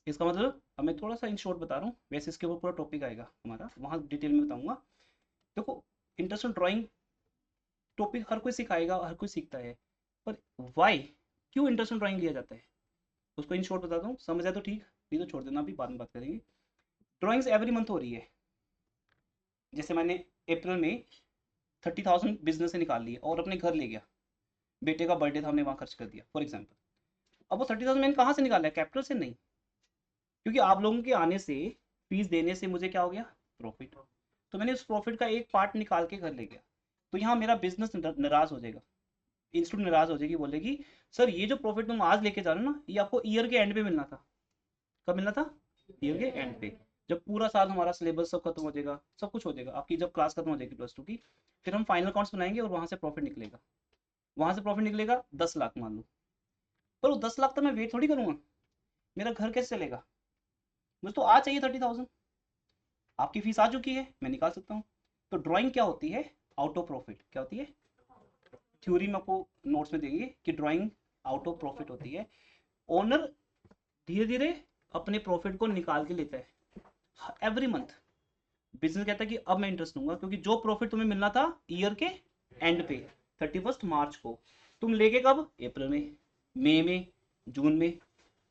इसका मतलब, अब मैं थोड़ा सा इन शॉर्ट बता रहा हूँ, वैसे इसके ऊपर पूरा टॉपिक आएगा हमारा, वहाँ डिटेल में बताऊंगा। देखो इंटरेस्ट ऑन ड्राइंग टॉपिक हर कोई सिखाएगा, हर कोई सीखता है, पर वाई, क्यों इंटरेस्ट ऑन ड्राइंग लिया जाता है, उसको इन शॉर्ट बताता हूँ, समझ आए तो ठीक, नहीं तो छोड़ देना, अभी बाद में बात करेंगे। ड्राइंग्स एवरी मंथ हो रही है, जैसे मैंने अप्रैल में 30,000 बिजनेस से निकाल लिए और अपने घर ले गया, बेटे का बर्थडे था हमने वहाँ खर्च कर दिया फॉर एग्जाम्पल। अब वो 30,000 मैंने कहाँ से निकाला है, कैपिटल से नहीं, क्योंकि आप लोगों के आने से, फीस देने से मुझे क्या हो गया, प्रॉफिट, तो मैंने उस प्रॉफिट का एक पार्ट निकाल के घर ले गया, तो यहाँ मेरा बिजनेस नाराज हो जाएगा, इंस्टीट्यूट नाराज हो जाएगी, बोलेगी सर ये जो प्रॉफिट तुम आज लेके जा रहे हो ना, ये आपको ईयर के एंड पे मिलना था, कब मिलना था, ईयर के एंड पे, जब पूरा साल हमारा सिलेबस सब खत्म हो जाएगा, सब कुछ हो जाएगा, आपकी जब क्लास खत्म हो जाएगी +2 की, फिर हम फाइनल अकाउंट्स बनाएंगे और वहां से प्रॉफिट निकलेगा, वहां से प्रॉफिट निकलेगा 10 लाख मान लो, पर वो 10 लाख तक मैं वेट थोड़ी करूंगा, मेरा घर कैसे चलेगा, मुझे तो आज चाहिए 30,000, आपकी फीस आ चुकी है, मैं निकाल सकता हूँ। तो ड्राइंग क्या होती है, आउट ऑफ प्रॉफिट, क्या होती है, थ्योरी में आपको नोट्स में देंगे कि ड्राइंग आउट ऑफ प्रॉफिट होती है, ओनर धीरे धीरे अपने प्रॉफिट को निकाल के लेता है एवरी मंथ, बिजनेस कहता है कि अब मैं इंटरेस्ट लूंगा, क्योंकि जो प्रॉफिट तुम्हें मिलना था ईयर के एंड पे 31 मार्च को, तुम लेके कब, अप्रैल में, मई में, जून में,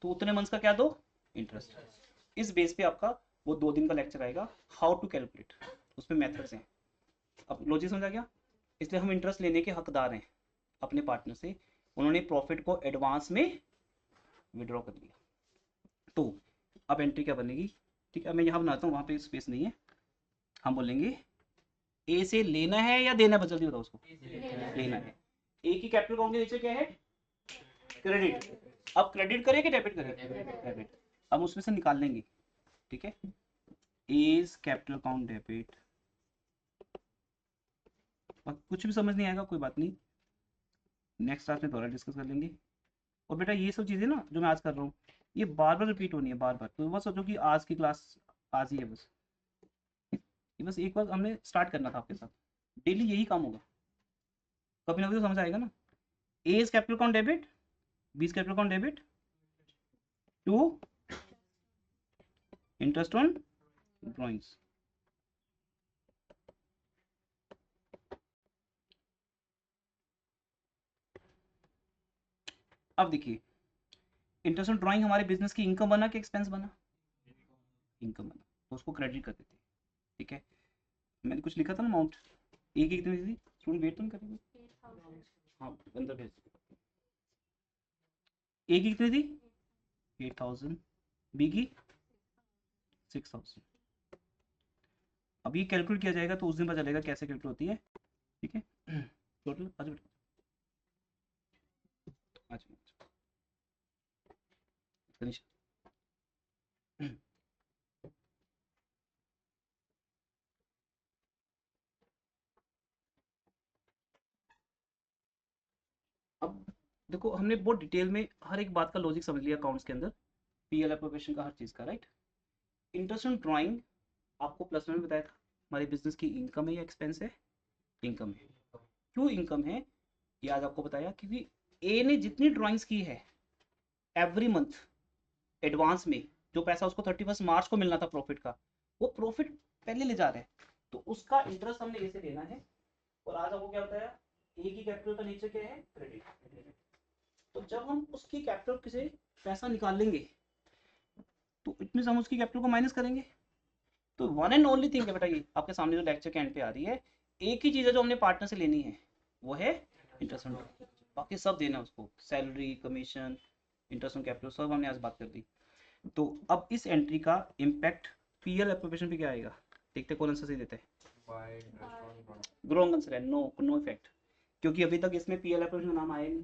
तो उतने मंथ्स का क्या दो, इंटरेस्ट। इस बेस पे आपका वो 2 दिन का लेक्चर आएगा, हाउ टू कैलकुलेट, उसमें मेथड्स हैं। अब लॉजिक समझ आ गया, इसलिए हम इंटरेस्ट लेने के हकदार हैं अपने पार्टनर से, उन्होंने प्रॉफिट को एडवांस में विड्रॉ कर लिया। तो अब एंट्री क्या बनेगी, ठीक है, मैं यहाँ बनाता हूँ, वहाँ पे स्पेस नहीं है, हम बोलेंगे ए से लेना है या देना है, जल्दी बताओ उसको, लेना है। ए की कैपिटल अकाउंट के नीचे क्या है, क्रेडिट, अब क्रेडिट करें कि डेबिट करें, डेबिट, अब उसमें से निकाल लेंगे, ठीक है, एज कैपिटल अकाउंट डेबिट, कुछ भी समझ नहीं आएगा कोई बात नहीं, नेक्स्ट क्लास में दोबारा डिस्कस कर लेंगे। और बेटा ये सब चीज़ें ना जो मैं आज कर रहा हूँ, ये बार बार रिपीट होनी है, बार बार। तो बस सोचो कि आज की क्लास आज ही है बस, ये बस एक बार हमने स्टार्ट करना था आपके साथ, डेली यही काम होगा, कभी ना कभी तो समझ आएगा ना। A is capital account debit, B is capital account debit to interest on drawings. अब देखिए, इंटरेस्ट ऑन ड्राइंग हमारे बिजनेस की इनकम बना कि एक्सपेंस बना? इनकम बना, तो उसको क्रेडिट कर देते हैं। ठीक है, मैंने कुछ लिखा था ना अमाउंट, ए की कितनी थी? स्टूडेंट वेट तो नहीं करेंगे, हाँ अंदर भेज। ए की कितनी थी? 8000, बी की 6000। अब ये कैलकुलेट किया जाएगा तो उस दिन पता चलेगा कैसे कैलकुलेट होती है। ठीक है, टोटल आज बेटा, आज तनिषा, अब देखो हमने बहुत डिटेल में हर एक बात का लॉजिक समझ लिया अकाउंट्स के अंदर, पीएल एप्रोप्रिएशन का, हर चीज़ का, राइट। इंटरेस्ट ऑन ड्राइंग आपको प्लस वन में बताया था, हमारे बिजनेस की इनकम है या एक्सपेंस है? इनकम है। क्यों इनकम है? ये आज आपको बताया क्योंकि ए ने जितनी ड्राइंग्स की है एवरी मंथ एडवांस में, जो पैसा उसको 31 मार्च को मिलना था प्रॉफिट का, वो प्रॉफिट पहले ले जा रहे हैं, तो उसका इंटरेस्ट हमने ए से लेना है। और आज आपको क्या बताया, ए की कैपिटल का नीचे क्या है? क्रेडिट। तो जब हम उसकी कैपिटल से पैसा निकाल लेंगे तो इट मींस हम उसकी कैपिटल को माइनस करेंगे। तो वन एंड ओनली थिंग है बेटा, ये आपके सामने जो लेक्चर के एंड पे आ रही है, एक ही चीज है जो हमने पार्टनर से लेनी है, वो है इंटरेस्ट ऑन, बाकी सब देना है उसको, salary, commission, interest on capital, सब हमने आज बात कर दी। तो अब इस एंट्री का इम्पैक्ट पीएल एप्रोप्रिएशन पे क्या आएगा, देखते कौन आंसर सही देता है। ग्रोंग आंसर है, नो नो इफेक्ट, क्योंकि अभी तक इसमें पीएल एप्रोप्रिएशन का नाम आया नहीं।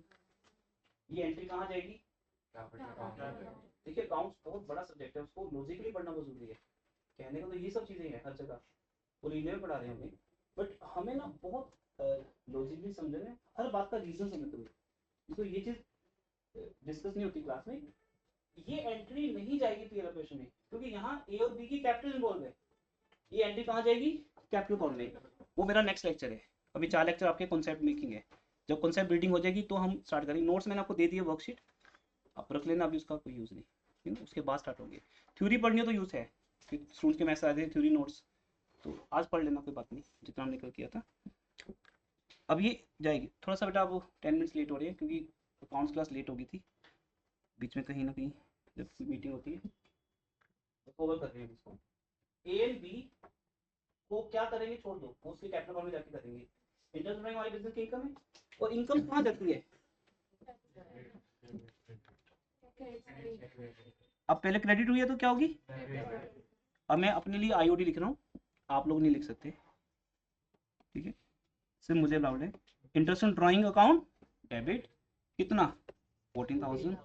ये एंट्री कहाँ जाएगी? देखिए अकाउंट्स बहुत बड़ा सब्जेक्ट है, उसको लॉजिकली पढ़ना बहुत जरूरी है। कहने का तो ये सब चीजें हैं हर जगह, पूरी इंडिया में पढ़ा रहे हैं हमें, बट हमें ना बहुत लॉजिकली समझना है, हर बात का रीजन समझते हुए। तो ये चीज डिस्कस नहीं होती क्लास में। ये एंट्री नहीं जाएगी पीएल एप्रोप्रिएशन में, क्योंकि यहाँ ए और बी की कैपिटल इन्वॉल्व है। ये एंट्री कहाँ जाएगी? कैपिटल अकाउंट में। वो मेरा नेक्स्ट लेक्चर है, अभी 4 लेक्चर आपके कॉन्सेप्ट मेकिंग है। जब कॉन्सेप्ट बिल्डिंग हो जाएगी तो हम स्टार्ट करेंगे। नोट्स मैंने आपको दे दिए, वर्कशीट आप रख लेना, अभी उसका कोई यूज़ नहीं, ठीक है, उसके बाद स्टार्ट होंगे। थ्योरी पढ़नी हो तो यूज़ है, स्टूडेंट के मैसेज आते हैं थ्योरी नोट्स, तो आज पढ़ लेना, कोई बात नहीं, जितना हमने कल किया था। अब ये जाएगी थोड़ा सा बेटा, अब 10 मिनट्स लेट हो रही है क्योंकि अकाउंट्स क्लास लेट हो गई थी, बीच में कहीं ना कहीं जब मीटिंग होती है तो कवर कर रहे हैं इसको। ए एंड बी को क्या करेंगे, छोड़ दो, वो उसके कैपिटल अकाउंट में जाके करेंगे। इंटरेस्ट ड्राइंग हमारे बिजनेस की इनकम है, और इनकम कहाँ जाती है? अब पहले क्रेडिट हुई है तो क्या होगी? अब मैं अपने लिए आईओडी लिख रहा हूँ, आप लोग नहीं लिख सकते, ठीक है, सिर्फ मुझे अलाउड है। Interest on drawing account debit कितना? 14,000।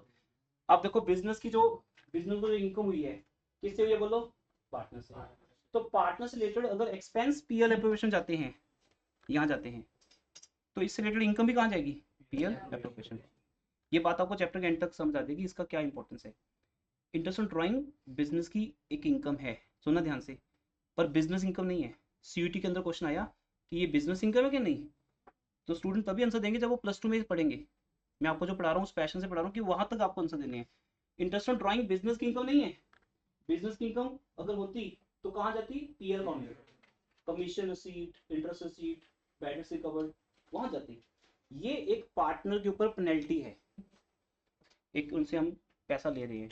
अब देखो बिजनेस की जो इनकम हुई है किससे हुई है बोलो? पार्टनर से। तो पार्टनर से रिलेटेड अगर एक्सपेंस पीएल एप्रोप्रिएशन जाते हैं, यहाँ जाते हैं, तो इससे रिलेटेड इनकम भी कहाँ जाएगी? PL appropriation. ये बात आपको चैप्टर के एंड तक समझ आ जाएगी, इसका क्या इंपॉर्टेंस है। इंटरेस्ट ऑन ड्राइंग बिजनेस की एक इनकम है, सुनना ध्यान से, पर बिजनेस इनकम नहीं है। सीयूटी के अंदर क्वेश्चन आया कि ये बिजनेस इनकम है कि नहीं, तो स्टूडेंट तभी आंसर देंगे जब वो +2 में पढ़ेंगे। मैं आपको जो पढ़ा रहा हूँ उस पैशन से पढ़ा रहा हूँ कि वहां तक आपको आंसर देने हैं। इंटरेस्ट ऑन ड्राइंग बिजनेस की इनकम नहीं है, बिजनेस की इनकम अगर होती तो कहाँ जाती? पीएल अकाउंट में, commission receipt, interest receipt, bad recovered, वहां जाती। ये एक पार्टनर के ऊपर पेनल्टी है, एक उनसे हम पैसा ले रहे हैं,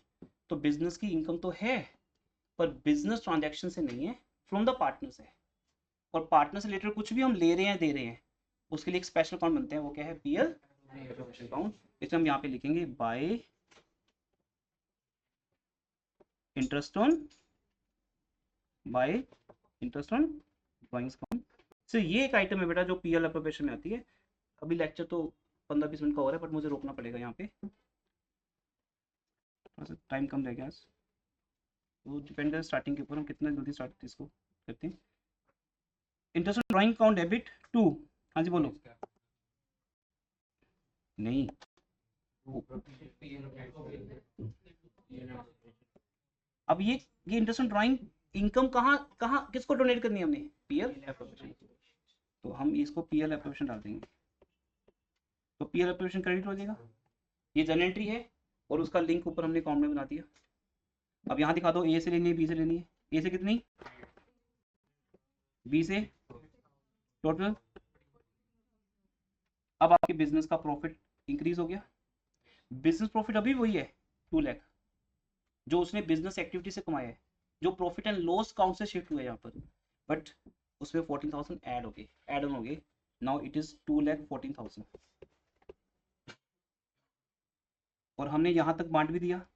तो बिजनेस की इनकम तो है पर बिजनेस ट्रांजैक्शन से नहीं है, फ्रॉम द पार्टनर्स है। और पार्टनर से रिलेटेड कुछ भी हम ले रहे हैं दे रहे हैं, उसके लिए एक स्पेशल अकाउंट बनते हैं, वो क्या है? PL account. इसे हम यहाँ पे लिखेंगे bye interest on drawings account. तो ये एक आइटम है बेटा जो पीएल एप्रोप्रिएशन में आती है। अभी लेक्चर तो 15-20 मिनट का हो रहा है, बट मुझे रोकना पड़ेगा यहाँ पे, थोड़ा सा टाइम कम रह गया आज, वो डिपेंड है स्टार्टिंग के ऊपर, हम कितना जल्दी स्टार्ट इसको करते हैं। Interest on drawing account debit to, हाँ जी बोलो। नहीं अब ये इंटरेस्ट ऑन ड्राइंग इनकम कहाँ कहाँ किसको डोनेट करनी है हमने, पीएल एप्रोप्रिएशन। तो हम इसको पीएल एप्रोप्रिएशन डाल देंगे, तो पीएल एप्रोप्रिएशन क्रेडिट हो जाएगा। ये जर्नल एंट्री है और उसका लिंक ऊपर हमने अकाउंट में बना दिया। अब यहाँ दिखा दो, ए से लेनी है, बी से लेनी है। ए से कितनी, बी से टोटल। अब आपके बिजनेस का प्रॉफिट इंक्रीज हो गया। बिजनेस प्रॉफिट अभी वही है 2 लाख जो उसने बिजनेस एक्टिविटी से कमाया है, जो प्रॉफिट एंड लॉस काउंट से शिफ्ट हुआ है यहाँ पर, बट उसमें 14,000 ऐड हो गए, ऐड ऑन हो गए। नाउ इट इज 2,14,000 और हमने यहाँ तक बांट भी दिया।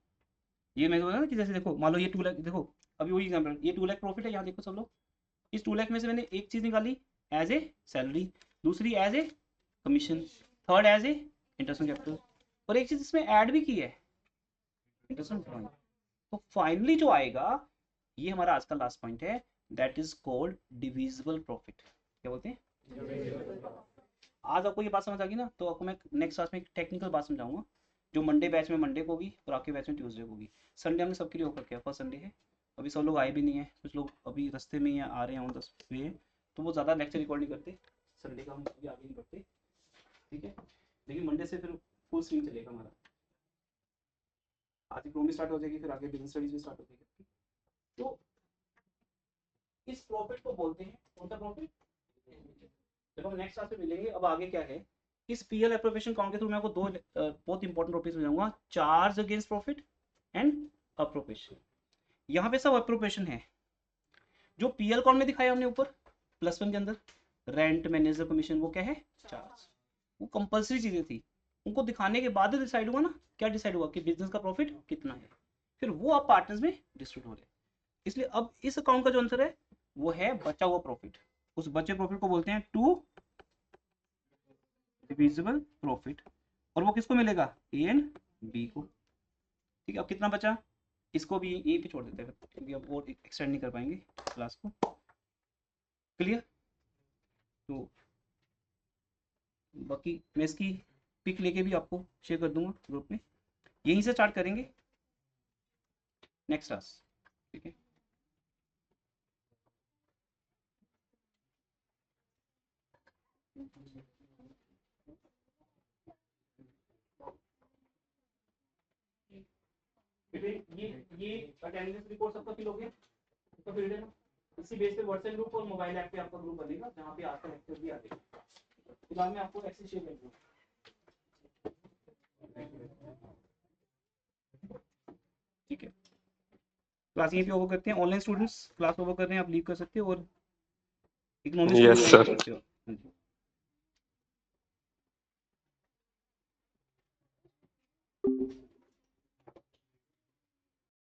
ये मैं बोला ना कि जैसे देखो मान लो ये 2 लाख, देखो अभी वही एग्जाम्पल, ये 2 लाख प्रॉफिट है, यहाँ देखो सब लोग, इस 2 लाख में से मैंने एक चीज निकाली एज ए सैलरी, दूसरी as a commission, third as a interest on capital, और एक चीज इसमें ऐड भी की है, इंटरेस्ट ऑन ड्राइंग। तो फाइनली जो आएगा, ये हमारा आज का लास्ट पॉइंट है, that is called divisible profit. क्या बोलते हैं? आज आपको ये बात समझ आ गई ना, तो आपको मैं नेक्स्ट क्लास में एक टेक्निकल बात समझाऊंगा, जो मंडे बैच में मंडे को भी और आपके बैच में ट्यूसडे को भी। संडे हमने सबके लिए ऑफर किया, फर्स्ट संडे है, अभी सब लोग आए भी नहीं है, कुछ लोग अभी रास्ते में ही आ रहे हैं ऑन द वे, तो वो ज़्यादा लेक्चर रिकॉर्ड नहीं करते, संडे का हम अभी आगे नहीं बढ़ते, ठीक है। लेकिन मंडे से फिर फुल स्विंग चलेगा हमारा, आज इकोनॉमी स्टार्ट हो जाएगी, फिर आगे बिजनेस स्टडीज भी स्टार्ट हो जाएगी। तो इस प्रॉफिट को बोलते हैं, कौन सा प्रॉफिट, जब हम नेक्स्ट क्लास में मिलेंगे। अब आगे क्या है, इस पीएल एप्रोप्रिएशन काउंट के थ्रू मैं आपको दो बहुत इंपॉर्टेंट टॉपिक समझाऊंगा, charge against profit and appropriation. यहाँ पे सब अप्रोप्रिएशन है, जो पीएल काउंट में दिखाया हमने ऊपर +1 के अंदर, रेंट, मैनेजर कमीशन, वो क्या है, चार्ज, वो कंपल्सरी चीजें थी, उनको दिखाने के बाद डिसाइड हुआ ना, क्या डिसाइड हुआ कि बिजनेस का प्रॉफिट कितना है, फिर वो आप पार्टनर्स में डिस्ट्रीब्यूट हो रहे हैं। इसलिए अब इस अकाउंट का जो आंसर है वो है बचा हुआ प्रॉफिट, उस बचे प्रॉफिट को बोलते हैं टू डिविजिबल प्रॉफिट, और वो किसको मिलेगा, ए एंड बी को। ठीक है, अब कितना बचा, इसको भी यहीं पे छोड़ देते हैं क्योंकि अब और एक्सटेंड नहीं कर पाएंगे क्लास को। क्लियर? तो बाकी मैं इसकी पिक लेके भी आपको शेयर कर दूंगा ग्रुप में, यहीं से स्टार्ट करेंगे नेक्स्ट क्लास, ठीक है। ये अटेंडेंस रिपोर्ट सबका फिल हो गया, तो फिर देना, इसी बेस पे व्हाट्सएप ग्रुप और मोबाइल ऐप पे आपका ग्रुप बनेगा जहाँ पे आपका लेक्चर भी आ जाएगा। फिलहाल मैं आपको एक्सेस शेयर कर दूँगा, ठीक है। क्लास यहीं पे ओवर करते हैं, ऑनलाइन स्टूडेंट्स क्लास ओवर कर रहे हैं, आप लीव कर सकते हो और इकोनॉमिक्स Yes, कर sir. सकते हो।